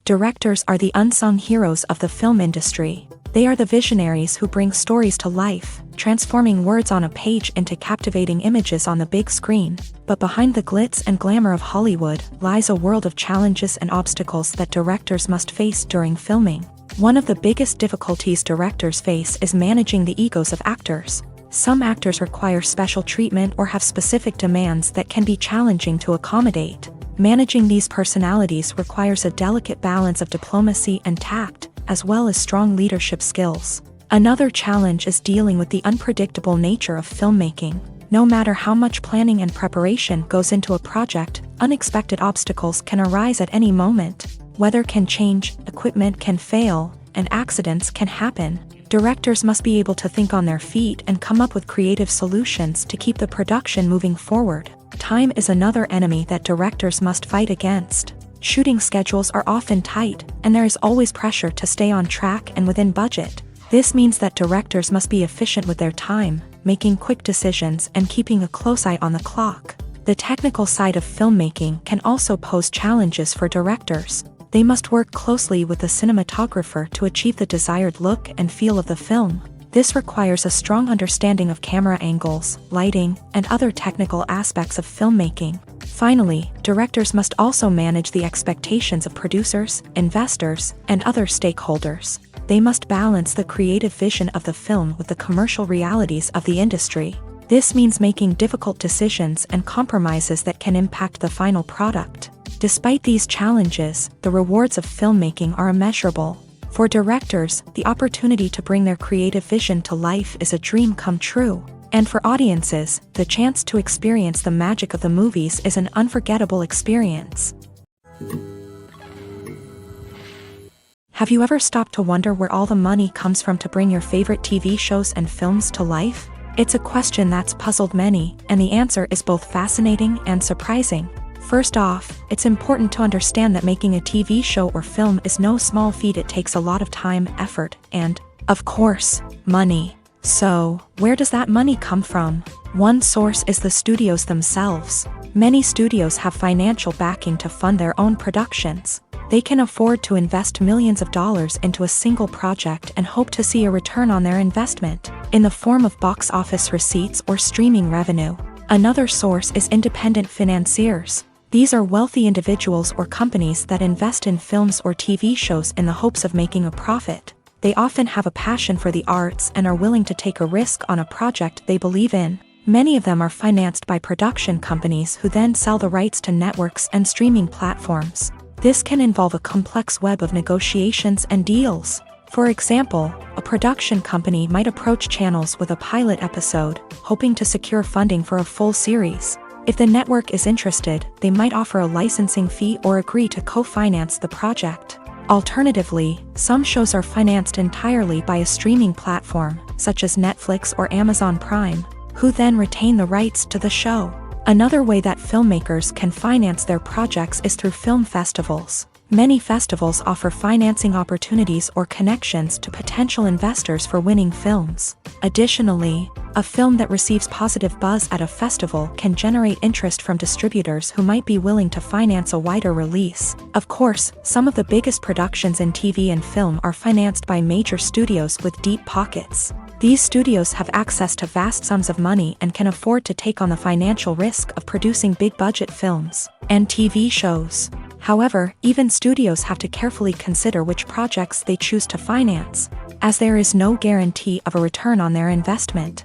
Directors are the unsung heroes of the film industry. They are the visionaries who bring stories to life, transforming words on a page into captivating images on the big screen. But behind the glitz and glamour of Hollywood lies a world of challenges and obstacles that directors must face during filming. One of the biggest difficulties directors face is managing the egos of actors. Some actors require special treatment or have specific demands that can be challenging to accommodate. Managing these personalities requires a delicate balance of diplomacy and tact, as well as strong leadership skills. Another challenge is dealing with the unpredictable nature of filmmaking. No matter how much planning and preparation goes into a project, unexpected obstacles can arise at any moment. Weather can change, equipment can fail, and accidents can happen. Directors must be able to think on their feet and come up with creative solutions to keep the production moving forward. Time is another enemy that directors must fight against. Shooting schedules are often tight, and there is always pressure to stay on track and within budget. This means that directors must be efficient with their time, making quick decisions and keeping a close eye on the clock. The technical side of filmmaking can also pose challenges for directors. They must work closely with the cinematographer to achieve the desired look and feel of the film. This requires a strong understanding of camera angles, lighting, and other technical aspects of filmmaking. Finally, directors must also manage the expectations of producers, investors, and other stakeholders. They must balance the creative vision of the film with the commercial realities of the industry. This means making difficult decisions and compromises that can impact the final product. Despite these challenges, the rewards of filmmaking are immeasurable. For directors, the opportunity to bring their creative vision to life is a dream come true. And for audiences, the chance to experience the magic of the movies is an unforgettable experience. Have you ever stopped to wonder where all the money comes from to bring your favorite TV shows and films to life? It's a question that's puzzled many, and the answer is both fascinating and surprising. First off, it's important to understand that making a TV show or film is no small feat. It takes a lot of time, effort, and, of course, money. So, where does that money come from? One source is the studios themselves. Many studios have financial backing to fund their own productions. They can afford to invest millions of dollars into a single project and hope to see a return on their investment, in the form of box office receipts or streaming revenue. Another source is independent financiers. These are wealthy individuals or companies that invest in films or TV shows in the hopes of making a profit. They often have a passion for the arts and are willing to take a risk on a project they believe in. Many of them are financed by production companies who then sell the rights to networks and streaming platforms. This can involve a complex web of negotiations and deals. For example, a production company might approach channels with a pilot episode, hoping to secure funding for a full series. If the network is interested, they might offer a licensing fee or agree to co-finance the project. Alternatively, some shows are financed entirely by a streaming platform, such as Netflix or Amazon Prime, who then retain the rights to the show. Another way that filmmakers can finance their projects is through film festivals. Many festivals offer financing opportunities or connections to potential investors for winning films. Additionally, a film that receives positive buzz at a festival can generate interest from distributors who might be willing to finance a wider release. Of course, some of the biggest productions in TV and film are financed by major studios with deep pockets. These studios have access to vast sums of money and can afford to take on the financial risk of producing big-budget films and TV shows. However, even studios have to carefully consider which projects they choose to finance, as there is no guarantee of a return on their investment.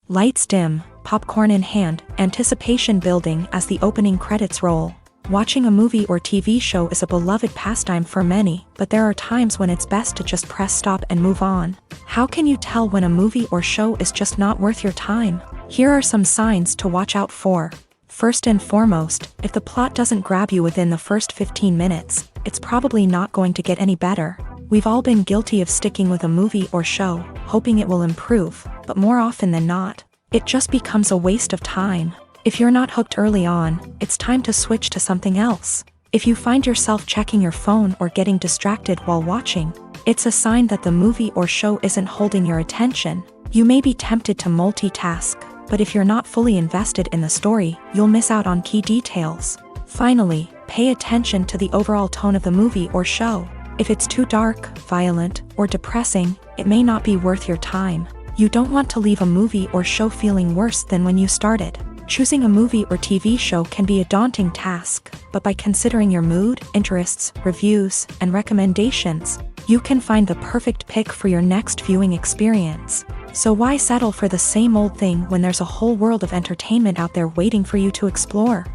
Lights dim, popcorn in hand, anticipation building as the opening credits roll. Watching a movie or TV show is a beloved pastime for many, but there are times when it's best to just press stop and move on. How can you tell when a movie or show is just not worth your time? Here are some signs to watch out for. First and foremost, if the plot doesn't grab you within the first 15 minutes, it's probably not going to get any better. We've all been guilty of sticking with a movie or show, hoping it will improve, but more often than not, it just becomes a waste of time. If you're not hooked early on, it's time to switch to something else. If you find yourself checking your phone or getting distracted while watching, it's a sign that the movie or show isn't holding your attention. You may be tempted to multitask, but if you're not fully invested in the story, you'll miss out on key details. Finally, pay attention to the overall tone of the movie or show. If it's too dark, violent, or depressing, it may not be worth your time. You don't want to leave a movie or show feeling worse than when you started. Choosing a movie or TV show can be a daunting task, but by considering your mood, interests, reviews, and recommendations, you can find the perfect pick for your next viewing experience. So why settle for the same old thing when there's a whole world of entertainment out there waiting for you to explore?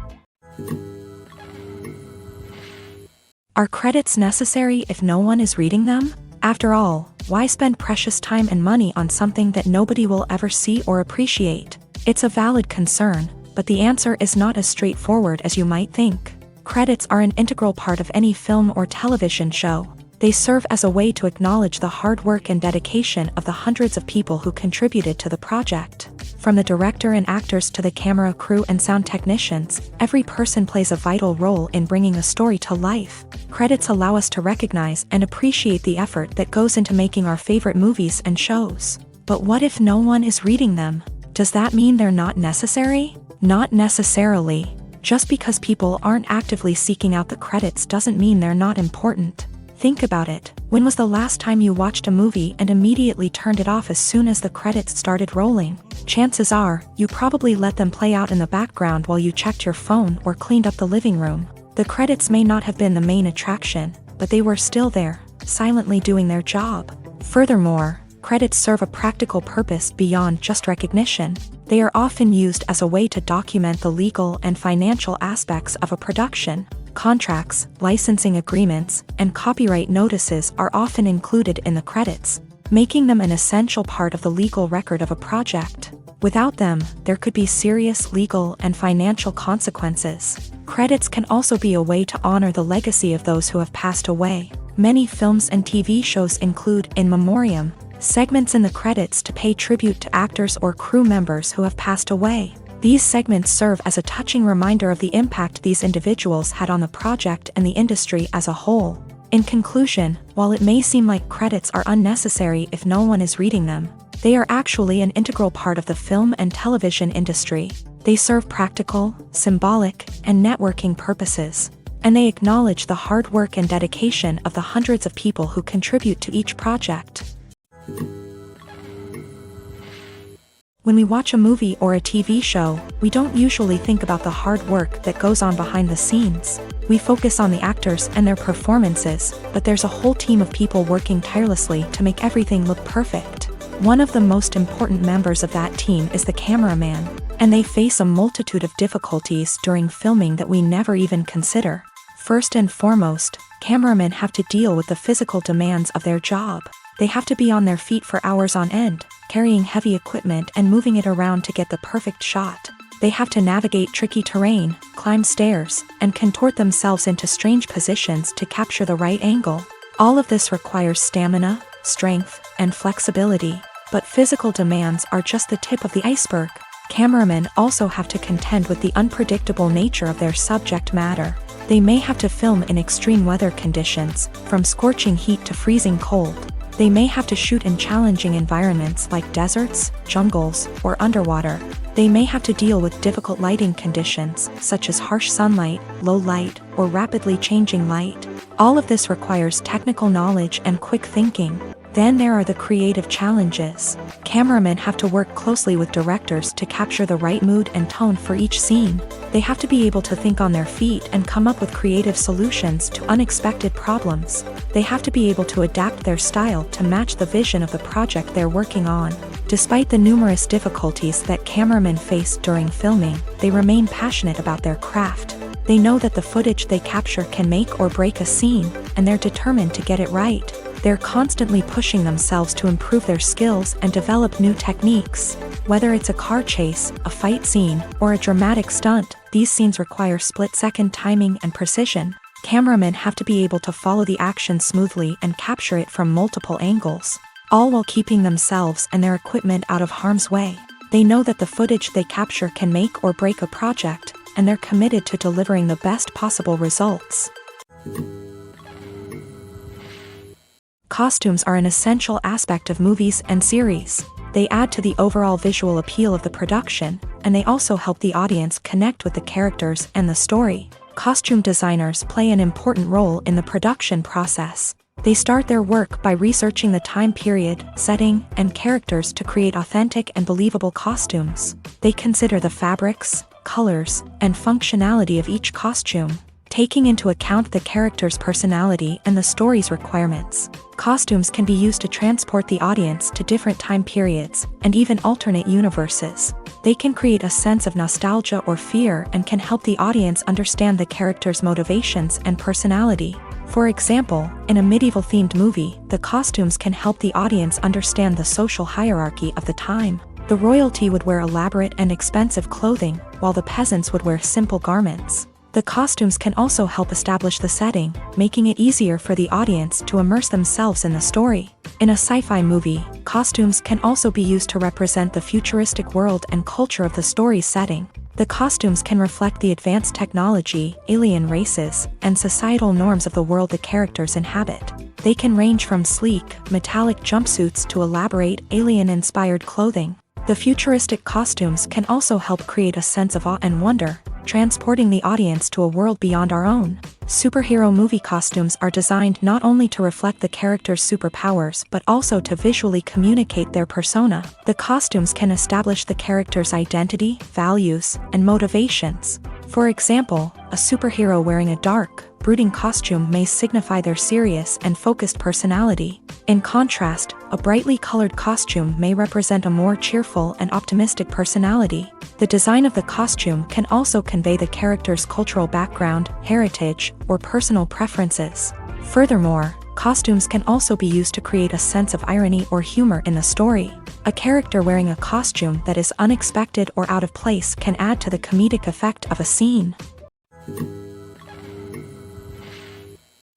Are credits necessary if no one is reading them? After all, why spend precious time and money on something that nobody will ever see or appreciate? It's a valid concern, but the answer is not as straightforward as you might think. Credits are an integral part of any film or television show. They serve as a way to acknowledge the hard work and dedication of the hundreds of people who contributed to the project. From the director and actors to the camera crew and sound technicians, every person plays a vital role in bringing a story to life. Credits allow us to recognize and appreciate the effort that goes into making our favorite movies and shows. But what if no one is reading them? Does that mean they're not necessary? Not necessarily. Just because people aren't actively seeking out the credits doesn't mean they're not important. Think about it. When was the last time you watched a movie and immediately turned it off as soon as the credits started rolling? Chances are, you probably let them play out in the background while you checked your phone or cleaned up the living room. The credits may not have been the main attraction, but they were still there, silently doing their job. Furthermore, credits serve a practical purpose beyond just recognition. They are often used as a way to document the legal and financial aspects of a production. Contracts, licensing agreements, and copyright notices are often included in the credits, making them an essential part of the legal record of a project. Without them, there could be serious legal and financial consequences. Credits can also be a way to honor the legacy of those who have passed away. Many films and TV shows include in memoriam segments in the credits to pay tribute to actors or crew members who have passed away. These segments serve as a touching reminder of the impact these individuals had on the project and the industry as a whole. In conclusion, while it may seem like credits are unnecessary if no one is reading them, they are actually an integral part of the film and television industry. They serve practical, symbolic, and networking purposes, and they acknowledge the hard work and dedication of the hundreds of people who contribute to each project. When we watch a movie or a TV show, we don't usually think about the hard work that goes on behind the scenes. We focus on the actors and their performances, but there's a whole team of people working tirelessly to make everything look perfect. One of the most important members of that team is the cameraman, and they face a multitude of difficulties during filming that we never even consider. First and foremost, cameramen have to deal with the physical demands of their job. They have to be on their feet for hours on end, carrying heavy equipment and moving it around to get the perfect shot. They have to navigate tricky terrain, climb stairs, and contort themselves into strange positions to capture the right angle. All of this requires stamina, strength, and flexibility. But physical demands are just the tip of the iceberg. Cameramen also have to contend with the unpredictable nature of their subject matter. They may have to film in extreme weather conditions, from scorching heat to freezing cold. They may have to shoot in challenging environments like deserts, jungles, or underwater. They may have to deal with difficult lighting conditions, such as harsh sunlight, low light, or rapidly changing light. All of this requires technical knowledge and quick thinking. Then there are the creative challenges. Cameramen have to work closely with directors to capture the right mood and tone for each scene. They have to be able to think on their feet and come up with creative solutions to unexpected problems. They have to be able to adapt their style to match the vision of the project they're working on. Despite the numerous difficulties that cameramen face during filming, they remain passionate about their craft. They know that the footage they capture can make or break a scene, and they're determined to get it right. They're constantly pushing themselves to improve their skills and develop new techniques. Whether it's a car chase, a fight scene, or a dramatic stunt, these scenes require split-second timing and precision. Cameramen have to be able to follow the action smoothly and capture it from multiple angles, all while keeping themselves and their equipment out of harm's way. They know that the footage they capture can make or break a project, and they're committed to delivering the best possible results. Costumes are an essential aspect of movies and series. They add to the overall visual appeal of the production, and they also help the audience connect with the characters and the story. Costume designers play an important role in the production process. They start their work by researching the time period, setting, and characters to create authentic and believable costumes. They consider the fabrics, colors, and functionality of each costume, taking into account the character's personality and the story's requirements. Costumes can be used to transport the audience to different time periods and even alternate universes. They can create a sense of nostalgia or fear and can help the audience understand the character's motivations and personality. For example, in a medieval-themed movie, the costumes can help the audience understand the social hierarchy of the time. The royalty would wear elaborate and expensive clothing, while the peasants would wear simple garments. The costumes can also help establish the setting, making it easier for the audience to immerse themselves in the story. In a sci-fi movie, costumes can also be used to represent the futuristic world and culture of the story's setting. The costumes can reflect the advanced technology, alien races, and societal norms of the world the characters inhabit. They can range from sleek, metallic jumpsuits to elaborate, alien-inspired clothing. The futuristic costumes can also help create a sense of awe and wonder, transporting the audience to a world beyond our own. Superhero movie costumes are designed not only to reflect the character's superpowers but also to visually communicate their persona. The costumes can establish the character's identity, values, and motivations. For example, a superhero wearing a dark, brooding costume may signify their serious and focused personality. In contrast, a brightly colored costume may represent a more cheerful and optimistic personality. The design of the costume can also convey the character's cultural background, heritage, or personal preferences. Furthermore, costumes can also be used to create a sense of irony or humor in the story. A character wearing a costume that is unexpected or out of place can add to the comedic effect of a scene.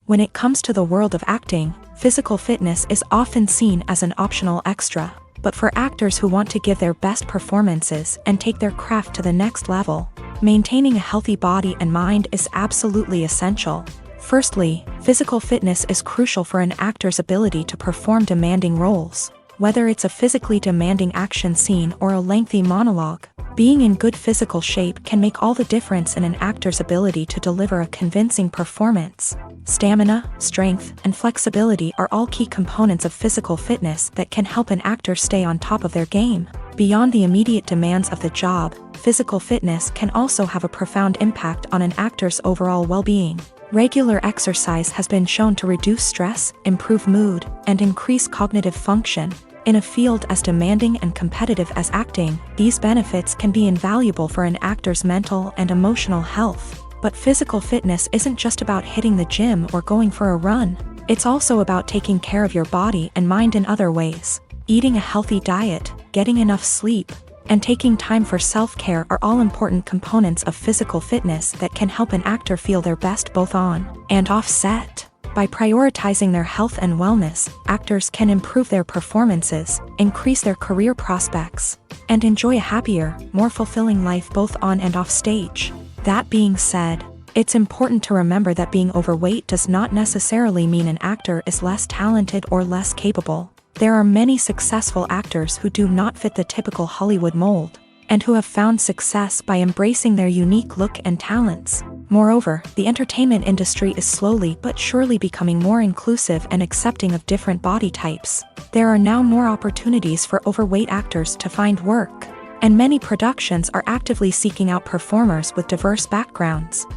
When it comes to the world of acting, physical fitness is often seen as an optional extra. But for actors who want to give their best performances and take their craft to the next level, maintaining a healthy body and mind is absolutely essential. Firstly, physical fitness is crucial for an actor's ability to perform demanding roles. Whether it's a physically demanding action scene or a lengthy monologue, being in good physical shape can make all the difference in an actor's ability to deliver a convincing performance. Stamina, strength, and flexibility are all key components of physical fitness that can help an actor stay on top of their game. Beyond the immediate demands of the job, physical fitness can also have a profound impact on an actor's overall well-being. Regular exercise has been shown to reduce stress, improve mood, and increase cognitive function. In a field as demanding and competitive as acting, these benefits can be invaluable for an actor's mental and emotional health. But physical fitness isn't just about hitting the gym or going for a run. It's also about taking care of your body and mind in other ways. Eating a healthy diet, getting enough sleep, and taking time for self-care are all important components of physical fitness that can help an actor feel their best both on and off set. By prioritizing their health and wellness, actors can improve their performances, increase their career prospects, and enjoy a happier, more fulfilling life both on and off stage. That being said, it's important to remember that being overweight does not necessarily mean an actor is less talented or less capable. There are many successful actors who do not fit the typical Hollywood mold, and who have found success by embracing their unique look and talents. Moreover, the entertainment industry is slowly but surely becoming more inclusive and accepting of different body types. There are now more opportunities for overweight actors to find work, and many productions are actively seeking out performers with diverse backgrounds.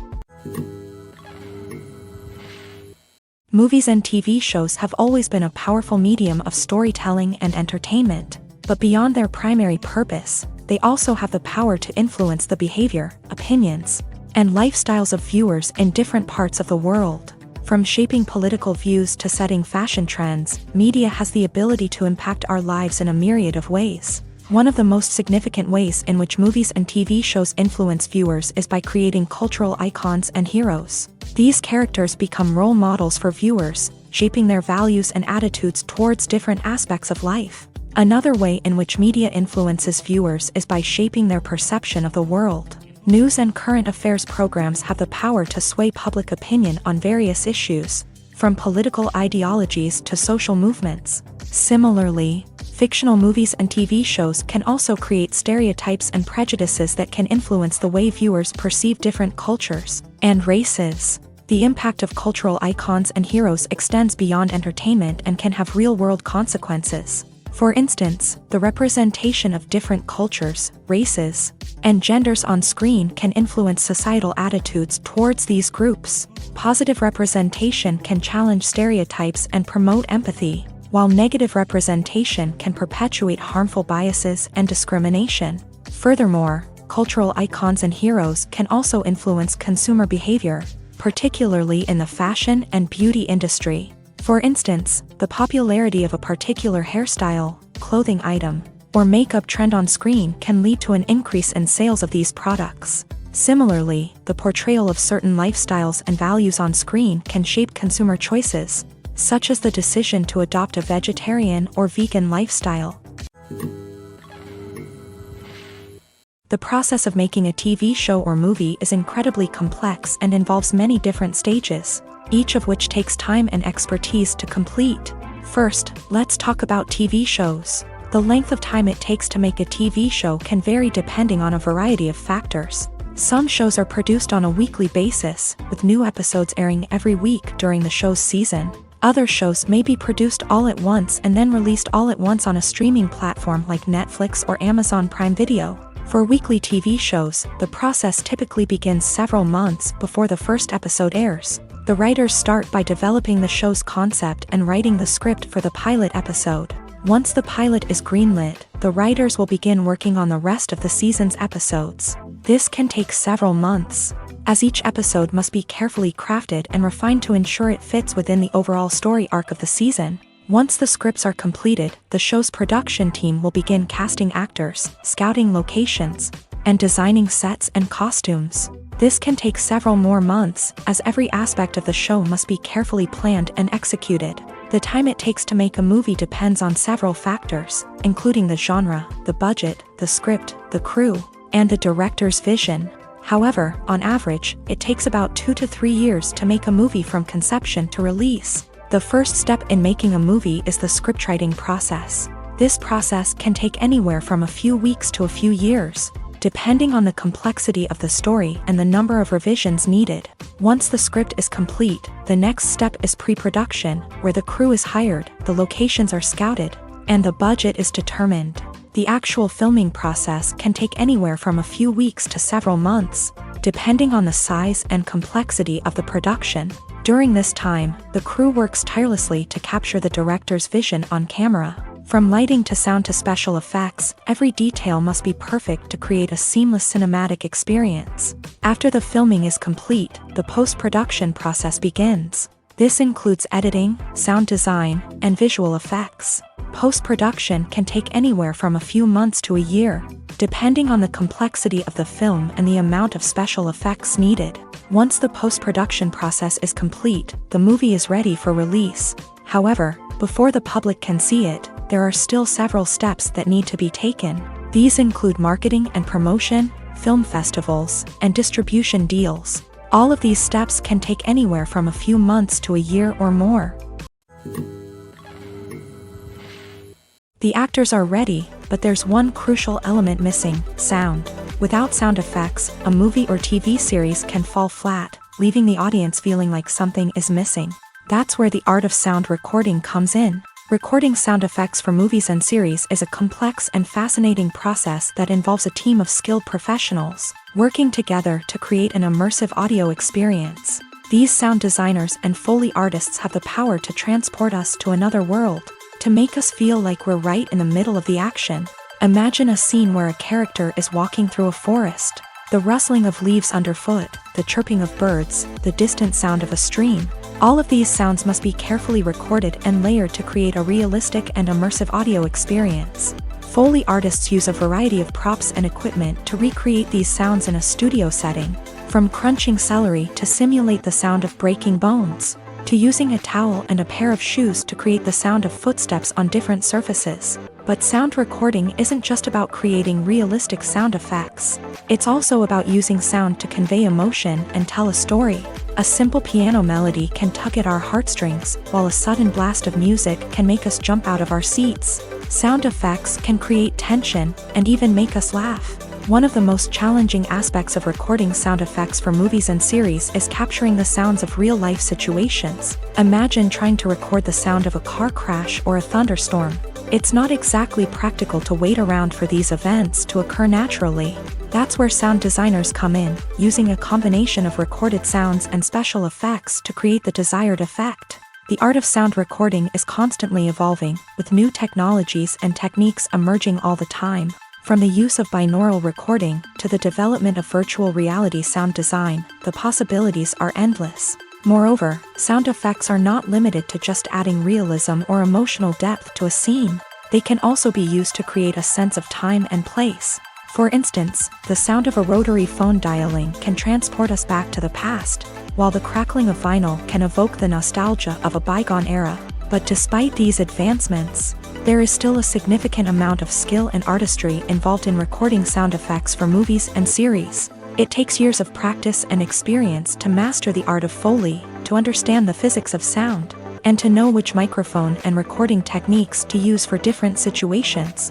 Movies and TV shows have always been a powerful medium of storytelling and entertainment, but beyond their primary purpose, they also have the power to influence the behavior, opinions, and lifestyles of viewers in different parts of the world. From shaping political views to setting fashion trends, media has the ability to impact our lives in a myriad of ways. One of the most significant ways in which movies and TV shows influence viewers is by creating cultural icons and heroes. These characters become role models for viewers, shaping their values and attitudes towards different aspects of life. Another way in which media influences viewers is by shaping their perception of the world. News and current affairs programs have the power to sway public opinion on various issues, from political ideologies to social movements. Similarly, fictional movies and TV shows can also create stereotypes and prejudices that can influence the way viewers perceive different cultures and races. The impact of cultural icons and heroes extends beyond entertainment and can have real-world consequences. For instance, the representation of different cultures, races, and genders on screen can influence societal attitudes towards these groups. Positive representation can challenge stereotypes and promote empathy, while negative representation can perpetuate harmful biases and discrimination. Furthermore, cultural icons and heroes can also influence consumer behavior, particularly in the fashion and beauty industry. For instance, the popularity of a particular hairstyle, clothing item, or makeup trend on screen can lead to an increase in sales of these products. Similarly, the portrayal of certain lifestyles and values on screen can shape consumer choices, such as the decision to adopt a vegetarian or vegan lifestyle. The process of making a TV show or movie is incredibly complex and involves many different stages, each of which takes time and expertise to complete. First, let's talk about TV shows. The length of time it takes to make a TV show can vary depending on a variety of factors. Some shows are produced on a weekly basis, with new episodes airing every week during the show's season. Other shows may be produced all at once and then released all at once on a streaming platform like Netflix or Amazon Prime Video. For weekly TV shows, the process typically begins several months before the first episode airs. The writers start by developing the show's concept and writing the script for the pilot episode. Once the pilot is greenlit, the writers will begin working on the rest of the season's episodes. This can take several months, as each episode must be carefully crafted and refined to ensure it fits within the overall story arc of the season. Once the scripts are completed, the show's production team will begin casting actors, scouting locations, and designing sets and costumes. This can take several more months, as every aspect of the show must be carefully planned and executed. The time it takes to make a movie depends on several factors, including the genre, the budget, the script, the crew, and the director's vision. However, on average, it takes about 2 to 3 years to make a movie from conception to release. The first step in making a movie is the scriptwriting process. This process can take anywhere from a few weeks to a few years, depending on the complexity of the story and the number of revisions needed. Once the script is complete, the next step is pre-production, where the crew is hired, the locations are scouted, and the budget is determined. The actual filming process can take anywhere from a few weeks to several months, depending on the size and complexity of the production. During this time, the crew works tirelessly to capture the director's vision on camera. From lighting to sound to special effects, every detail must be perfect to create a seamless cinematic experience. After the filming is complete, the post-production process begins. This includes editing, sound design, and visual effects. Post-production can take anywhere from a few months to a year, depending on the complexity of the film and the amount of special effects needed. Once the post-production process is complete, the movie is ready for release. However, before the public can see it, there are still several steps that need to be taken. These include marketing and promotion, film festivals, and distribution deals. All of these steps can take anywhere from a few months to a year or more. The actors are ready, but there's one crucial element missing: sound. Without sound effects, a movie or TV series can fall flat, leaving the audience feeling like something is missing. That's where the art of sound recording comes in. Recording sound effects for movies and series is a complex and fascinating process that involves a team of skilled professionals working together to create an immersive audio experience. These sound designers and Foley artists have the power to transport us to another world, to make us feel like we're right in the middle of the action. Imagine a scene where a character is walking through a forest. The rustling of leaves underfoot, the chirping of birds, the distant sound of a stream. All of these sounds must be carefully recorded and layered to create a realistic and immersive audio experience. Foley artists use a variety of props and equipment to recreate these sounds in a studio setting, from crunching celery to simulate the sound of breaking bones, to using a towel and a pair of shoes to create the sound of footsteps on different surfaces. But sound recording isn't just about creating realistic sound effects. It's also about using sound to convey emotion and tell a story. A simple piano melody can tug at our heartstrings, while a sudden blast of music can make us jump out of our seats. Sound effects can create tension and even make us laugh. One of the most challenging aspects of recording sound effects for movies and series is capturing the sounds of real-life situations. Imagine trying to record the sound of a car crash or a thunderstorm. It's not exactly practical to wait around for these events to occur naturally. That's where sound designers come in, using a combination of recorded sounds and special effects to create the desired effect. The art of sound recording is constantly evolving, with new technologies and techniques emerging all the time. From the use of binaural recording to the development of virtual reality sound design, the possibilities are endless. Moreover, sound effects are not limited to just adding realism or emotional depth to a scene. They can also be used to create a sense of time and place. For instance, the sound of a rotary phone dialing can transport us back to the past, while the crackling of vinyl can evoke the nostalgia of a bygone era. But despite these advancements, there is still a significant amount of skill and artistry involved in recording sound effects for movies and series. It takes years of practice and experience to master the art of Foley, to understand the physics of sound, and to know which microphone and recording techniques to use for different situations.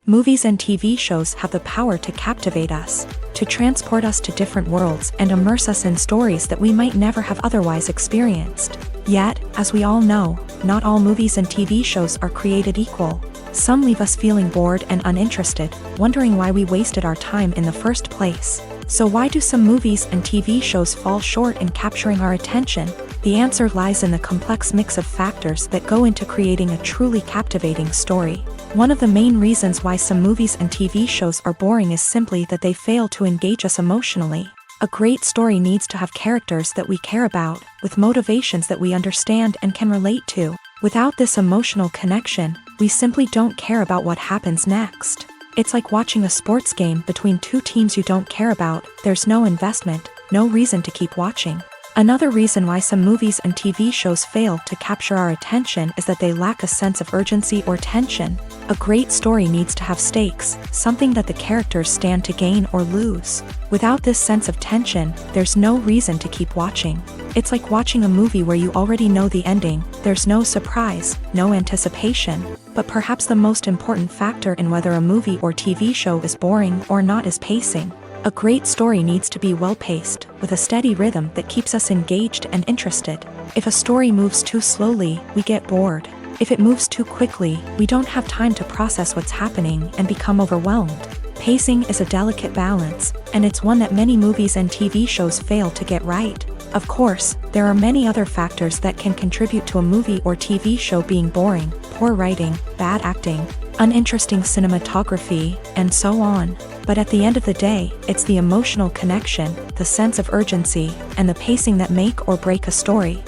Movies and TV shows have the power to captivate us, to transport us to different worlds and immerse us in stories that we might never have otherwise experienced. Yet, as we all know, not all movies and TV shows are created equal. Some leave us feeling bored and uninterested, wondering why we wasted our time in the first place. So why do some movies and TV shows fall short in capturing our attention? The answer lies in the complex mix of factors that go into creating a truly captivating story. One of the main reasons why some movies and TV shows are boring is simply that they fail to engage us emotionally. A great story needs to have characters that we care about, with motivations that we understand and can relate to. Without this emotional connection, we simply don't care about what happens next. It's like watching a sports game between two teams you don't care about. There's no investment, no reason to keep watching. Another reason why some movies and TV shows fail to capture our attention is that they lack a sense of urgency or tension. A great story needs to have stakes, something that the characters stand to gain or lose. Without this sense of tension, there's no reason to keep watching. It's like watching a movie where you already know the ending. There's no surprise, no anticipation. But perhaps the most important factor in whether a movie or TV show is boring or not is pacing. A great story needs to be well-paced, with a steady rhythm that keeps us engaged and interested. If a story moves too slowly, we get bored. If it moves too quickly, we don't have time to process what's happening and become overwhelmed. Pacing is a delicate balance, and it's one that many movies and TV shows fail to get right. Of course, there are many other factors that can contribute to a movie or TV show being boring: poor writing, bad acting, uninteresting cinematography, and so on. But at the end of the day, it's the emotional connection, the sense of urgency, and the pacing that make or break a story.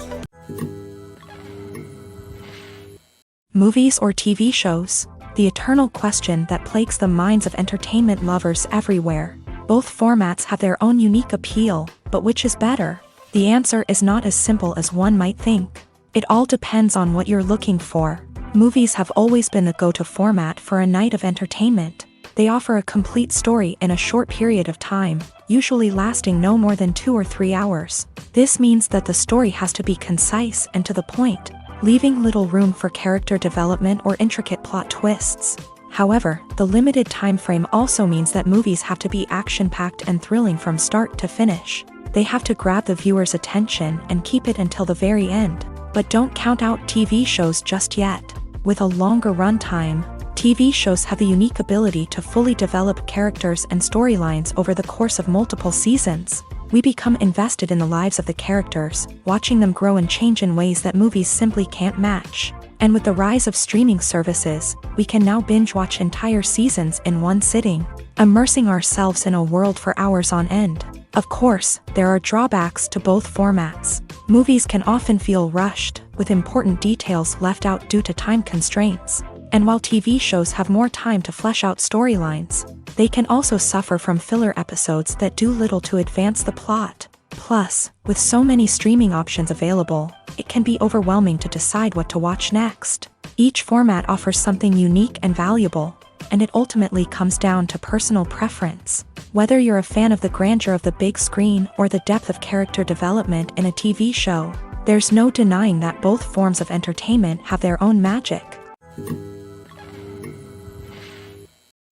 Movies or TV shows? The eternal question that plagues the minds of entertainment lovers everywhere. Both formats have their own unique appeal, but which is better? The answer is not as simple as one might think. It all depends on what you're looking for. Movies have always been the go-to format for a night of entertainment. They offer a complete story in a short period of time, usually lasting no more than 2 or 3 hours. This means that the story has to be concise and to the point, leaving little room for character development or intricate plot twists. However, the limited time frame also means that movies have to be action-packed and thrilling from start to finish. They have to grab the viewer's attention and keep it until the very end. But don't count out TV shows just yet. With a longer runtime, TV shows have the unique ability to fully develop characters and storylines over the course of multiple seasons. We become invested in the lives of the characters, watching them grow and change in ways that movies simply can't match. And with the rise of streaming services, we can now binge-watch entire seasons in one sitting, immersing ourselves in a world for hours on end. Of course, there are drawbacks to both formats. Movies can often feel rushed, with important details left out due to time constraints. And while TV shows have more time to flesh out storylines, they can also suffer from filler episodes that do little to advance the plot. Plus, with so many streaming options available, it can be overwhelming to decide what to watch next. Each format offers something unique and valuable, and it ultimately comes down to personal preference. Whether you're a fan of the grandeur of the big screen or the depth of character development in a TV show, there's no denying that both forms of entertainment have their own magic.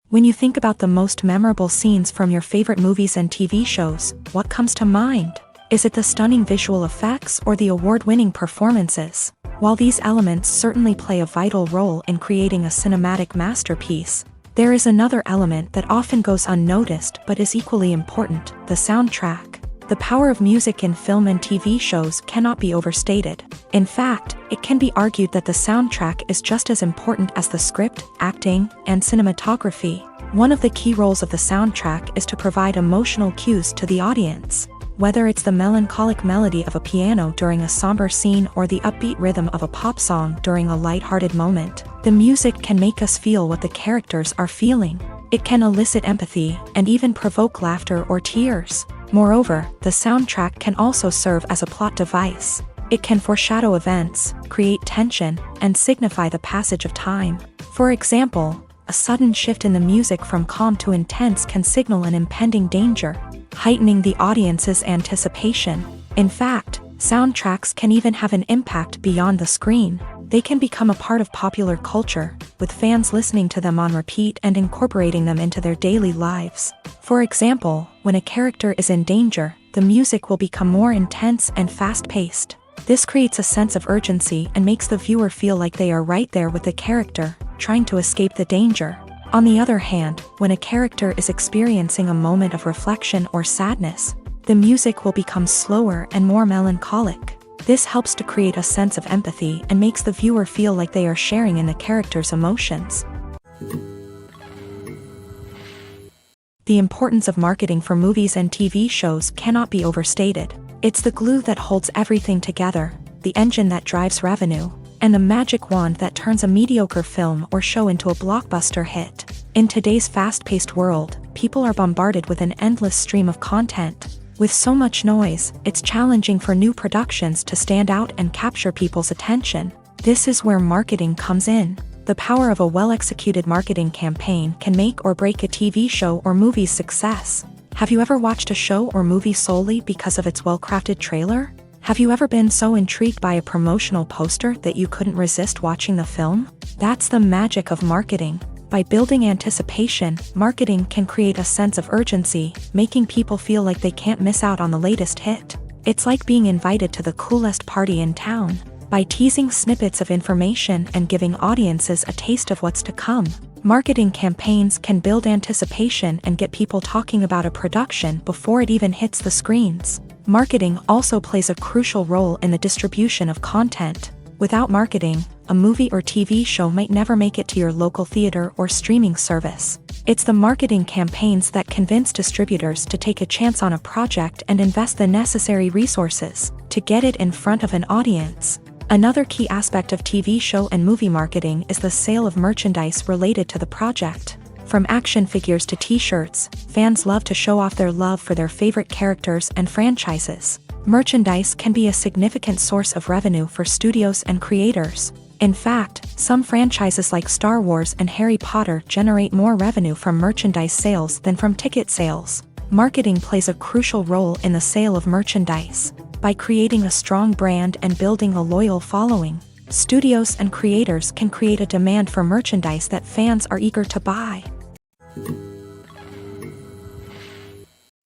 When you think about the most memorable scenes from your favorite movies and TV shows, what comes to mind? Is it the stunning visual effects or the award-winning performances? While these elements certainly play a vital role in creating a cinematic masterpiece, there is another element that often goes unnoticed but is equally important: the soundtrack. The power of music in film and TV shows cannot be overstated. In fact, it can be argued that the soundtrack is just as important as the script, acting, and cinematography. One of the key roles of the soundtrack is to provide emotional cues to the audience. Whether it's the melancholic melody of a piano during a somber scene or the upbeat rhythm of a pop song during a lighthearted moment, the music can make us feel what the characters are feeling. It can elicit empathy and even provoke laughter or tears. Moreover, the soundtrack can also serve as a plot device. It can foreshadow events, create tension, and signify the passage of time. For example, a sudden shift in the music from calm to intense can signal an impending danger, heightening the audience's anticipation. In fact, soundtracks can even have an impact beyond the screen. They can become a part of popular culture, with fans listening to them on repeat and incorporating them into their daily lives. For example, when a character is in danger, the music will become more intense and fast-paced. This creates a sense of urgency and makes the viewer feel like they are right there with the character, trying to escape the danger. On the other hand, when a character is experiencing a moment of reflection or sadness, the music will become slower and more melancholic. This helps to create a sense of empathy and makes the viewer feel like they are sharing in the character's emotions. The importance of marketing for movies and TV shows cannot be overstated. It's the glue that holds everything together, the engine that drives revenue, and the magic wand that turns a mediocre film or show into a blockbuster hit. In today's fast-paced world, people are bombarded with an endless stream of content. With so much noise, it's challenging for new productions to stand out and capture people's attention. This is where marketing comes in. The power of a well-executed marketing campaign can make or break a TV show or movie's success. Have you ever watched a show or movie solely because of its well-crafted trailer? Have you ever been so intrigued by a promotional poster that you couldn't resist watching the film? That's the magic of marketing. By building anticipation, marketing can create a sense of urgency, making people feel like they can't miss out on the latest hit. It's like being invited to the coolest party in town. By teasing snippets of information and giving audiences a taste of what's to come, marketing campaigns can build anticipation and get people talking about a production before it even hits the screens. Marketing also plays a crucial role in the distribution of content. Without marketing, a movie or TV show might never make it to your local theater or streaming service. It's the marketing campaigns that convince distributors to take a chance on a project and invest the necessary resources to get it in front of an audience. Another key aspect of TV show and movie marketing is the sale of merchandise related to the project. From action figures to t-shirts, fans love to show off their love for their favorite characters and franchises. Merchandise can be a significant source of revenue for studios and creators. In fact, some franchises like Star Wars and Harry Potter generate more revenue from merchandise sales than from ticket sales. Marketing plays a crucial role in the sale of merchandise. By creating a strong brand and building a loyal following, studios and creators can create a demand for merchandise that fans are eager to buy.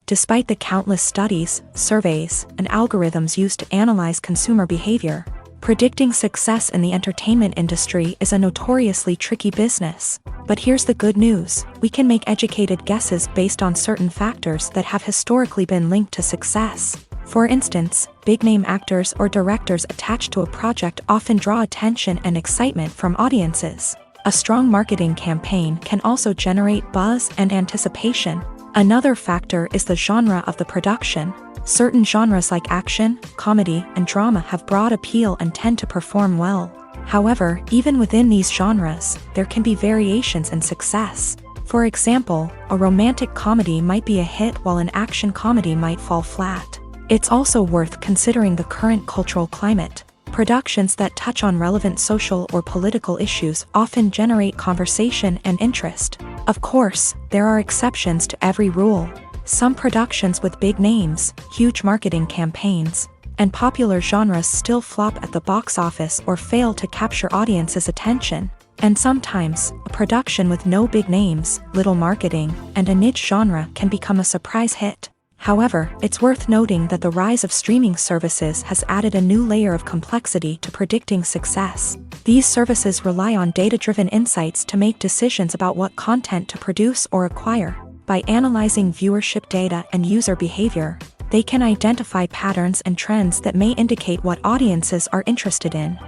Despite the countless studies, surveys, and algorithms used to analyze consumer behavior, predicting success in the entertainment industry is a notoriously tricky business. But here's the good news: we can make educated guesses based on certain factors that have historically been linked to success. For instance, big-name actors or directors attached to a project often draw attention and excitement from audiences. A strong marketing campaign can also generate buzz and anticipation. Another factor is the genre of the production. Certain genres like action, comedy, and drama have broad appeal and tend to perform well. However, even within these genres, there can be variations in success. For example, a romantic comedy might be a hit while an action comedy might fall flat. It's also worth considering the current cultural climate. Productions that touch on relevant social or political issues often generate conversation and interest. Of course, there are exceptions to every rule. Some productions with big names, huge marketing campaigns, and popular genres still flop at the box office or fail to capture audiences' attention. And sometimes, a production with no big names, little marketing, and a niche genre can become a surprise hit. However, it's worth noting that the rise of streaming services has added a new layer of complexity to predicting success. These services rely on data-driven insights to make decisions about what content to produce or acquire. By analyzing viewership data and user behavior, they can identify patterns and trends that may indicate what audiences are interested in.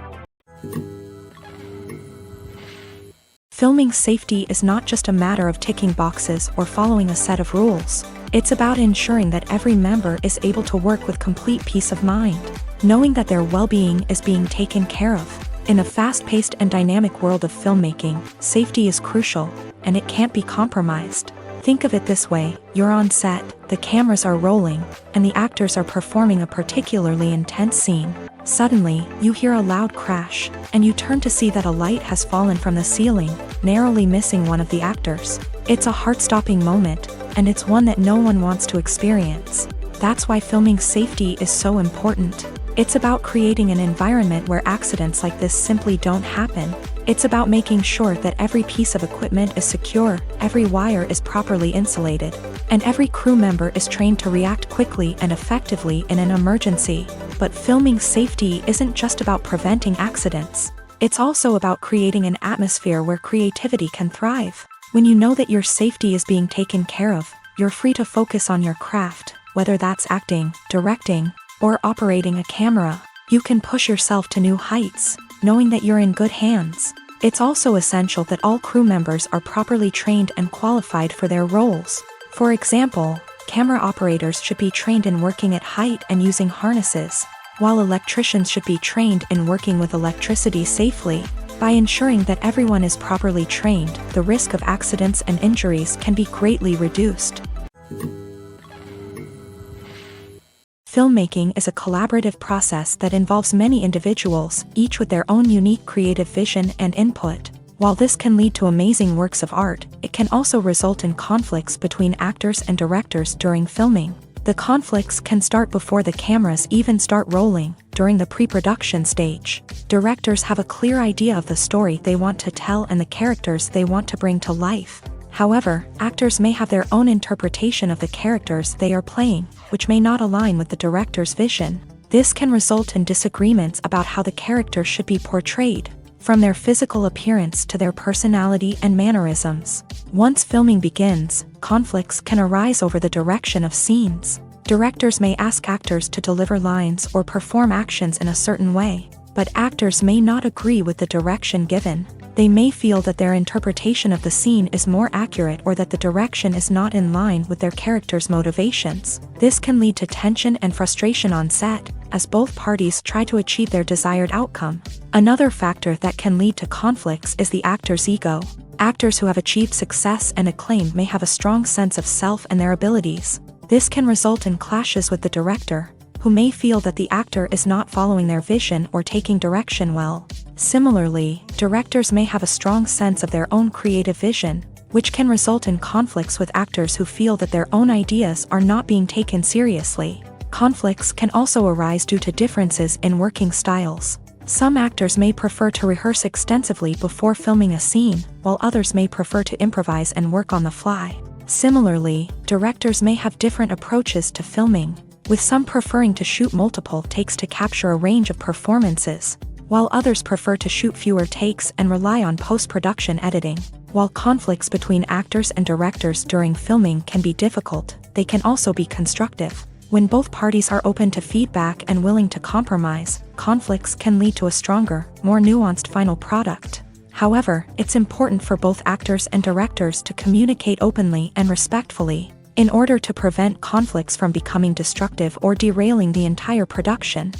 Filming safety is not just a matter of ticking boxes or following a set of rules. It's about ensuring that every member is able to work with complete peace of mind, knowing that their well-being is being taken care of. In a fast-paced and dynamic world of filmmaking, safety is crucial, and it can't be compromised. Think of it this way: you're on set, the cameras are rolling, and the actors are performing a particularly intense scene. Suddenly, you hear a loud crash, and you turn to see that a light has fallen from the ceiling, narrowly missing one of the actors. It's a heart-stopping moment, and it's one that no one wants to experience. That's why filming safety is so important. It's about creating an environment where accidents like this simply don't happen. It's about making sure that every piece of equipment is secure, every wire is properly insulated, and every crew member is trained to react quickly and effectively in an emergency. But filming safety isn't just about preventing accidents. It's also about creating an atmosphere where creativity can thrive. When you know that your safety is being taken care of, you're free to focus on your craft, whether that's acting, directing, or operating a camera. You can push yourself to new heights, knowing that you're in good hands. It's also essential that all crew members are properly trained and qualified for their roles. For example, camera operators should be trained in working at height and using harnesses, while electricians should be trained in working with electricity safely. By ensuring that everyone is properly trained, the risk of accidents and injuries can be greatly reduced. Filmmaking is a collaborative process that involves many individuals, each with their own unique creative vision and input. While this can lead to amazing works of art, it can also result in conflicts between actors and directors during filming. The conflicts can start before the cameras even start rolling, during the pre-production stage. Directors have a clear idea of the story they want to tell and the characters they want to bring to life. However, actors may have their own interpretation of the characters they are playing, which may not align with the director's vision. This can result in disagreements about how the character should be portrayed, from their physical appearance to their personality and mannerisms. Once filming begins, conflicts can arise over the direction of scenes. Directors may ask actors to deliver lines or perform actions in a certain way, but actors may not agree with the direction given. They may feel that their interpretation of the scene is more accurate or that the direction is not in line with their character's motivations. This can lead to tension and frustration on set, as both parties try to achieve their desired outcome. Another factor that can lead to conflicts is the actor's ego. Actors who have achieved success and acclaim may have a strong sense of self and their abilities. This can result in clashes with the director, who may feel that the actor is not following their vision or taking direction well. Similarly, directors may have a strong sense of their own creative vision, which can result in conflicts with actors who feel that their own ideas are not being taken seriously. Conflicts can also arise due to differences in working styles. Some actors may prefer to rehearse extensively before filming a scene, while others may prefer to improvise and work on the fly. Similarly, directors may have different approaches to filming, with some preferring to shoot multiple takes to capture a range of performances, while others prefer to shoot fewer takes and rely on post-production editing. While conflicts between actors and directors during filming can be difficult, they can also be constructive. When both parties are open to feedback and willing to compromise, conflicts can lead to a stronger, more nuanced final product. However, it's important for both actors and directors to communicate openly and respectfully, in order to prevent conflicts from becoming destructive or derailing the entire production.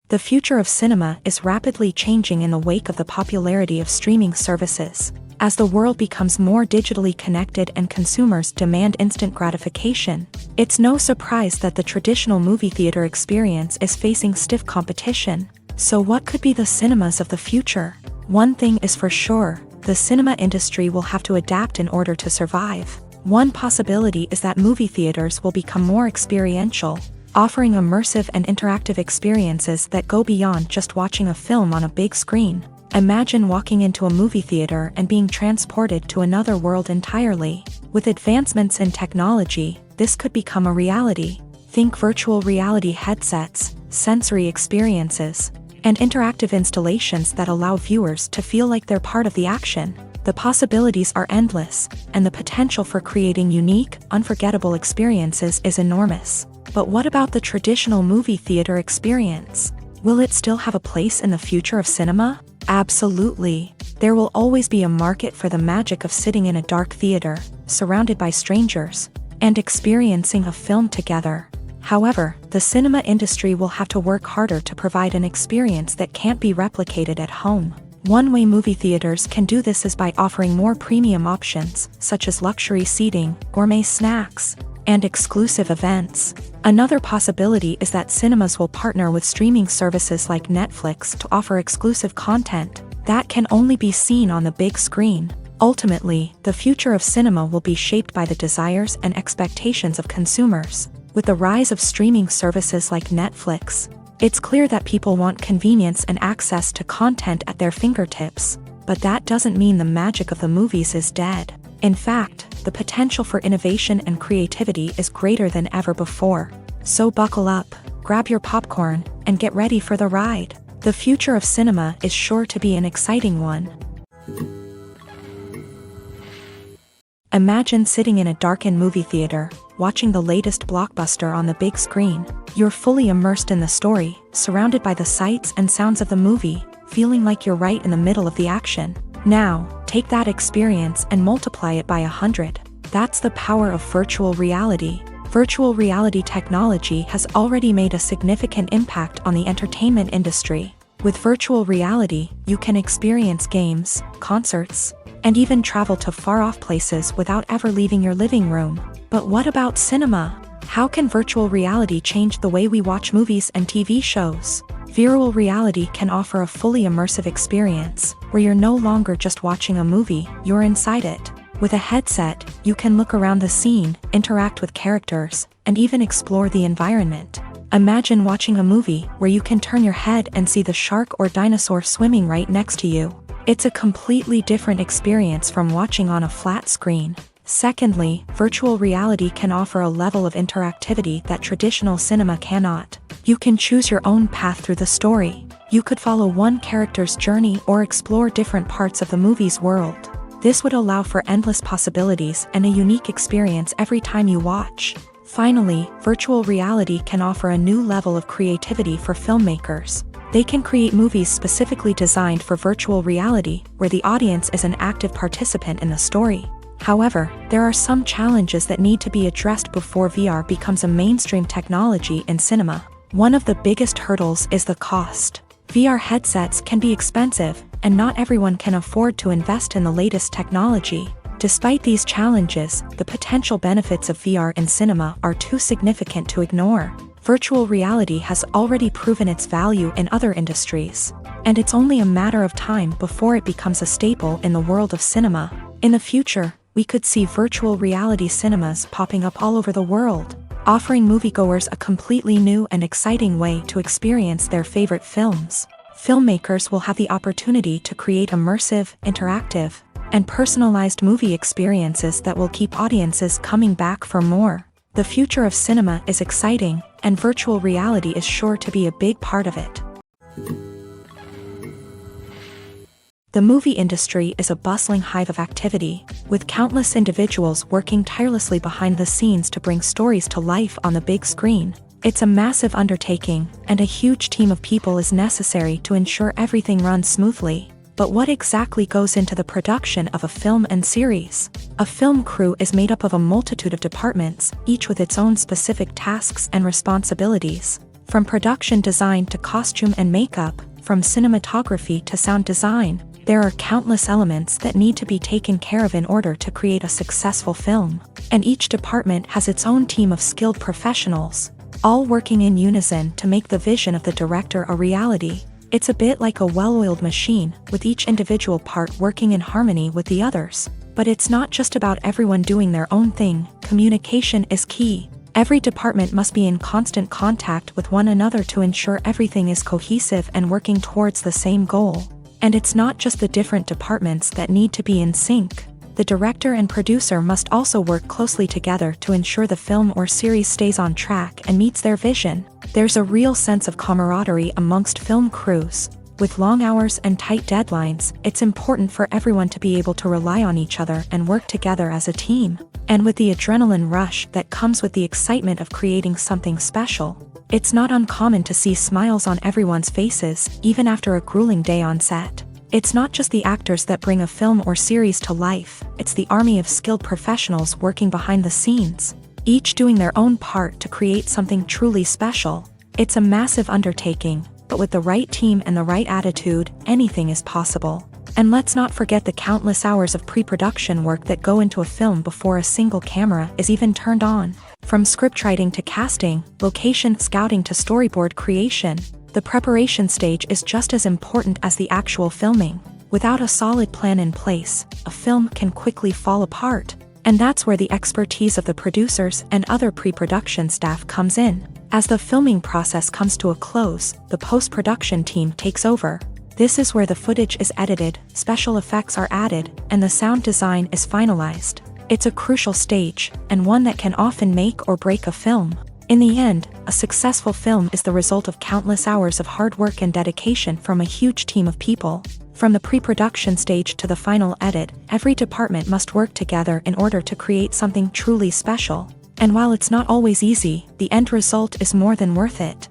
The future of cinema is rapidly changing in the wake of the popularity of streaming services. As the world becomes more digitally connected and consumers demand instant gratification, it's no surprise that the traditional movie theater experience is facing stiff competition. So what could be the cinemas of the future? One thing is for sure, the cinema industry will have to adapt in order to survive. One possibility is that movie theaters will become more experiential, offering immersive and interactive experiences that go beyond just watching a film on a big screen. Imagine walking into a movie theater and being transported to another world entirely. With advancements in technology, this could become a reality. Think virtual reality headsets, sensory experiences, and interactive installations that allow viewers to feel like they're part of the action. The possibilities are endless, and the potential for creating unique, unforgettable experiences is enormous. But what about the traditional movie theater experience? Will it still have a place in the future of cinema? Absolutely. There will always be a market for the magic of sitting in a dark theater, surrounded by strangers, and experiencing a film together. However, the cinema industry will have to work harder to provide an experience that can't be replicated at home. One way movie theaters can do this is by offering more premium options, such as luxury seating, gourmet snacks, and exclusive events. Another possibility is that cinemas will partner with streaming services like Netflix to offer exclusive content that can only be seen on the big screen. Ultimately, the future of cinema will be shaped by the desires and expectations of consumers. With the rise of streaming services like Netflix, it's clear that people want convenience and access to content at their fingertips. But that doesn't mean the magic of the movies is dead. In fact, the potential for innovation and creativity is greater than ever before. So buckle up, grab your popcorn, and get ready for the ride. The future of cinema is sure to be an exciting one. Imagine sitting in a darkened movie theater, watching the latest blockbuster on the big screen. You're fully immersed in the story, surrounded by the sights and sounds of the movie, feeling like you're right in the middle of the action. Now, take that experience and multiply it by 100. That's the power of virtual reality. Virtual reality technology has already made a significant impact on the entertainment industry. With virtual reality, you can experience games, concerts, and even travel to far-off places without ever leaving your living room. But what about cinema? How can virtual reality change the way we watch movies and TV shows? Virtual reality can offer a fully immersive experience, where you're no longer just watching a movie, you're inside it. With a headset, you can look around the scene, interact with characters, and even explore the environment. Imagine watching a movie where you can turn your head and see the shark or dinosaur swimming right next to you. It's a completely different experience from watching on a flat screen. Secondly, virtual reality can offer a level of interactivity that traditional cinema cannot. You can choose your own path through the story. You could follow one character's journey or explore different parts of the movie's world. This would allow for endless possibilities and a unique experience every time you watch. Finally, virtual reality can offer a new level of creativity for filmmakers. They can create movies specifically designed for virtual reality, where the audience is an active participant in the story. However, there are some challenges that need to be addressed before VR becomes a mainstream technology in cinema. One of the biggest hurdles is the cost. VR headsets can be expensive, and not everyone can afford to invest in the latest technology. Despite these challenges, the potential benefits of VR in cinema are too significant to ignore. Virtual reality has already proven its value in other industries, and it's only a matter of time before it becomes a staple in the world of cinema. In the future, we could see virtual reality cinemas popping up all over the world, offering moviegoers a completely new and exciting way to experience their favorite films. Filmmakers will have the opportunity to create immersive, interactive, and personalized movie experiences that will keep audiences coming back for more. The future of cinema is exciting, and virtual reality is sure to be a big part of it. The movie industry is a bustling hive of activity, with countless individuals working tirelessly behind the scenes to bring stories to life on the big screen. It's a massive undertaking, and a huge team of people is necessary to ensure everything runs smoothly. But what exactly goes into the production of a film and series? A film crew is made up of a multitude of departments, each with its own specific tasks and responsibilities. From production design to costume and makeup, from cinematography to sound design, there are countless elements that need to be taken care of in order to create a successful film. And each department has its own team of skilled professionals, all working in unison to make the vision of the director a reality. It's a bit like a well-oiled machine, with each individual part working in harmony with the others. But it's not just about everyone doing their own thing. Communication is key. Every department must be in constant contact with one another to ensure everything is cohesive and working towards the same goal. And it's not just the different departments that need to be in sync. The director and producer must also work closely together to ensure the film or series stays on track and meets their vision. There's a real sense of camaraderie amongst film crews. With long hours and tight deadlines, it's important for everyone to be able to rely on each other and work together as a team. And with the adrenaline rush that comes with the excitement of creating something special, it's not uncommon to see smiles on everyone's faces, even after a grueling day on set. It's not just the actors that bring a film or series to life, it's the army of skilled professionals working behind the scenes, each doing their own part to create something truly special. It's a massive undertaking, but with the right team and the right attitude, anything is possible. And let's not forget the countless hours of pre-production work that go into a film before a single camera is even turned on. From scriptwriting to casting, location scouting to storyboard creation, the preparation stage is just as important as the actual filming. Without a solid plan in place, a film can quickly fall apart. And that's where the expertise of the producers and other pre-production staff comes in. As the filming process comes to a close, the post-production team takes over. This is where the footage is edited, special effects are added, and the sound design is finalized. It's a crucial stage, and one that can often make or break a film. In the end, a successful film is the result of countless hours of hard work and dedication from a huge team of people. From the pre-production stage to the final edit, every department must work together in order to create something truly special. And while it's not always easy, the end result is more than worth it.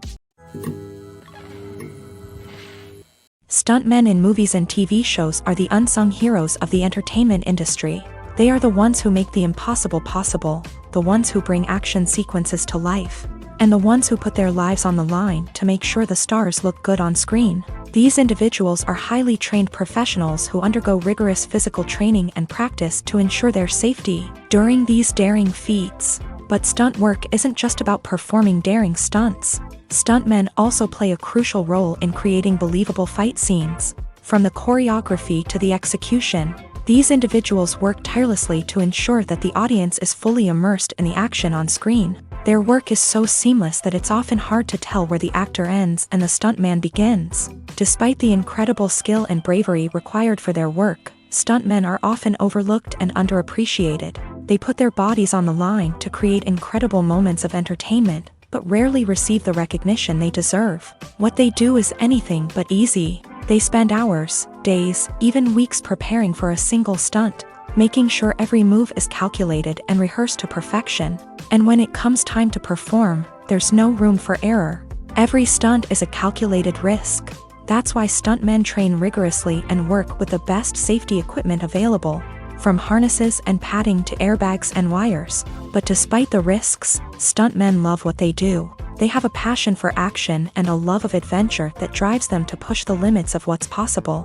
Stuntmen in movies and TV shows are the unsung heroes of the entertainment industry. They are the ones who make the impossible possible, the ones who bring action sequences to life, and the ones who put their lives on the line to make sure the stars look good on screen. These individuals are highly trained professionals who undergo rigorous physical training and practice to ensure their safety during these daring feats. But stunt work isn't just about performing daring stunts. Stuntmen also play a crucial role in creating believable fight scenes. From the choreography to the execution, these individuals work tirelessly to ensure that the audience is fully immersed in the action on screen. Their work is so seamless that it's often hard to tell where the actor ends and the stuntman begins. Despite the incredible skill and bravery required for their work, stuntmen are often overlooked and underappreciated. They put their bodies on the line to create incredible moments of entertainment, but rarely receive the recognition they deserve. What they do is anything but easy. They spend hours, days, even weeks preparing for a single stunt, making sure every move is calculated and rehearsed to perfection. And when it comes time to perform, there's no room for error. Every stunt is a calculated risk. That's why stuntmen train rigorously and work with the best safety equipment available, from harnesses and padding to airbags and wires. But despite the risks, stuntmen love what they do. They have a passion for action and a love of adventure that drives them to push the limits of what's possible.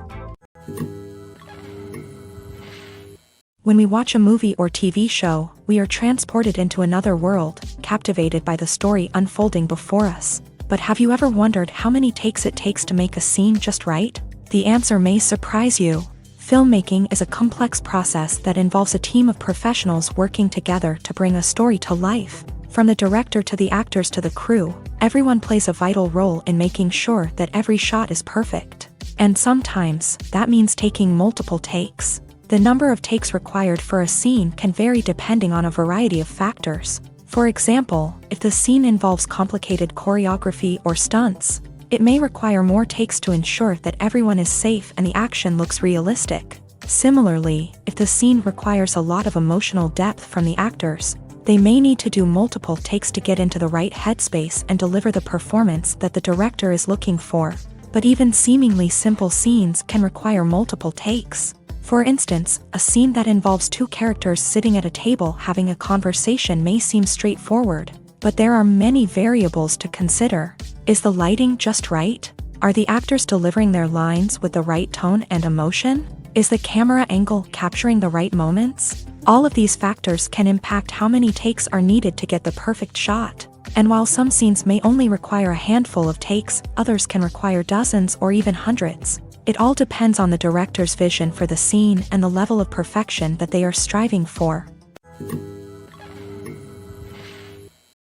When we watch a movie or TV show, we are transported into another world, captivated by the story unfolding before us. But have you ever wondered how many takes it takes to make a scene just right? The answer may surprise you. Filmmaking is a complex process that involves a team of professionals working together to bring a story to life. From the director to the actors to the crew, everyone plays a vital role in making sure that every shot is perfect. And sometimes, that means taking multiple takes. The number of takes required for a scene can vary depending on a variety of factors. For example, if the scene involves complicated choreography or stunts, it may require more takes to ensure that everyone is safe and the action looks realistic. Similarly, if the scene requires a lot of emotional depth from the actors, they may need to do multiple takes to get into the right headspace and deliver the performance that the director is looking for. But even seemingly simple scenes can require multiple takes. For instance, a scene that involves two characters sitting at a table having a conversation may seem straightforward, but there are many variables to consider. Is the lighting just right? Are the actors delivering their lines with the right tone and emotion? Is the camera angle capturing the right moments? All of these factors can impact how many takes are needed to get the perfect shot. And while some scenes may only require a handful of takes, others can require dozens or even hundreds. It all depends on the director's vision for the scene and the level of perfection that they are striving for.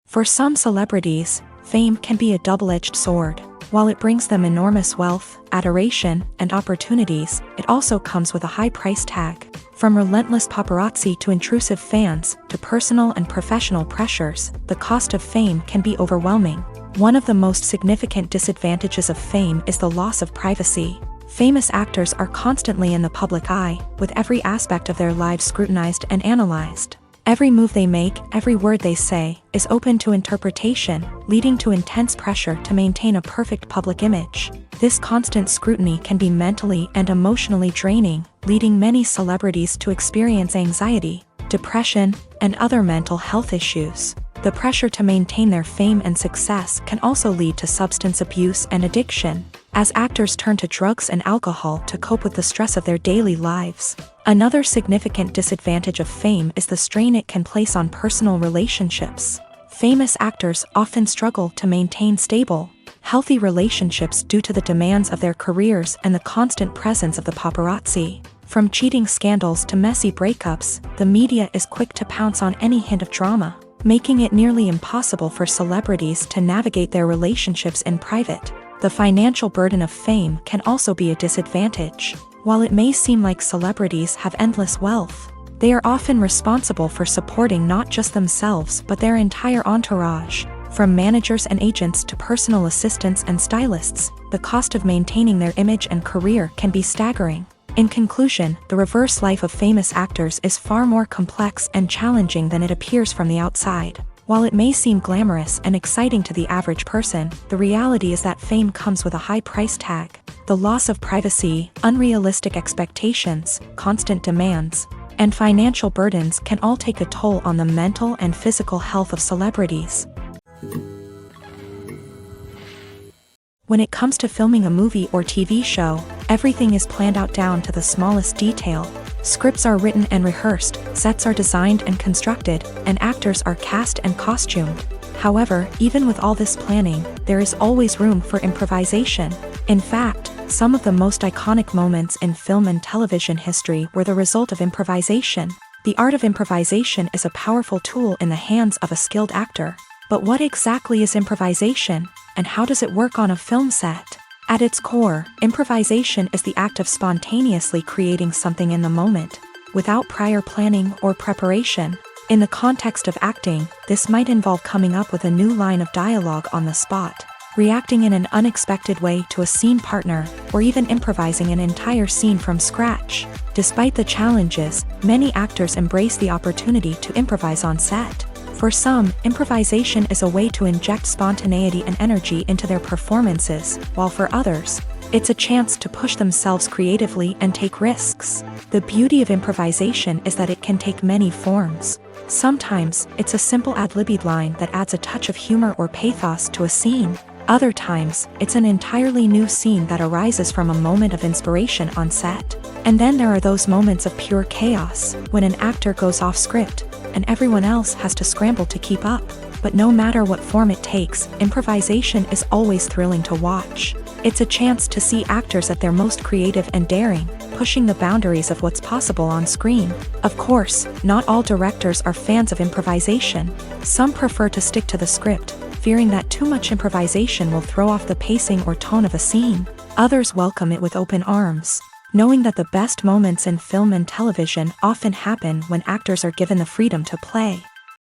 For some celebrities, fame can be a double-edged sword. While it brings them enormous wealth, adoration, and opportunities, it also comes with a high price tag. From relentless paparazzi to intrusive fans, to personal and professional pressures, the cost of fame can be overwhelming. One of the most significant disadvantages of fame is the loss of privacy. Famous actors are constantly in the public eye, with every aspect of their lives scrutinized and analyzed. Every move they make, every word they say, is open to interpretation, leading to intense pressure to maintain a perfect public image. This constant scrutiny can be mentally and emotionally draining, leading many celebrities to experience anxiety, depression, and other mental health issues. The pressure to maintain their fame and success can also lead to substance abuse and addiction, as actors turn to drugs and alcohol to cope with the stress of their daily lives. Another significant disadvantage of fame is the strain it can place on personal relationships. Famous actors often struggle to maintain stable, healthy relationships due to the demands of their careers and the constant presence of the paparazzi. From cheating scandals to messy breakups, the media is quick to pounce on any hint of drama, making it nearly impossible for celebrities to navigate their relationships in private. The financial burden of fame can also be a disadvantage. While it may seem like celebrities have endless wealth, they are often responsible for supporting not just themselves but their entire entourage. From managers and agents to personal assistants and stylists, the cost of maintaining their image and career can be staggering. In conclusion, the reverse life of famous actors is far more complex and challenging than it appears from the outside. While it may seem glamorous and exciting to the average person, the reality is that fame comes with a high price tag. The loss of privacy, unrealistic expectations, constant demands, and financial burdens can all take a toll on the mental and physical health of celebrities. When it comes to filming a movie or TV show, everything is planned out down to the smallest detail. Scripts are written and rehearsed, sets are designed and constructed, and actors are cast and costumed. However, even with all this planning, there is always room for improvisation. In fact, some of the most iconic moments in film and television history were the result of improvisation. The art of improvisation is a powerful tool in the hands of a skilled actor. But what exactly is improvisation, and how does it work on a film set? At its core, improvisation is the act of spontaneously creating something in the moment, without prior planning or preparation. In the context of acting, this might involve coming up with a new line of dialogue on the spot, reacting in an unexpected way to a scene partner, or even improvising an entire scene from scratch. Despite the challenges, many actors embrace the opportunity to improvise on set. For some, improvisation is a way to inject spontaneity and energy into their performances, while for others, it's a chance to push themselves creatively and take risks. The beauty of improvisation is that it can take many forms. Sometimes, it's a simple ad-libbed line that adds a touch of humor or pathos to a scene. Other times, it's an entirely new scene that arises from a moment of inspiration on set. And then there are those moments of pure chaos, when an actor goes off script, and everyone else has to scramble to keep up. But no matter what form it takes, improvisation is always thrilling to watch. It's a chance to see actors at their most creative and daring, pushing the boundaries of what's possible on screen. Of course, not all directors are fans of improvisation. Some prefer to stick to the script, fearing that too much improvisation will throw off the pacing or tone of a scene. Others welcome it with open arms, knowing that the best moments in film and television often happen when actors are given the freedom to play.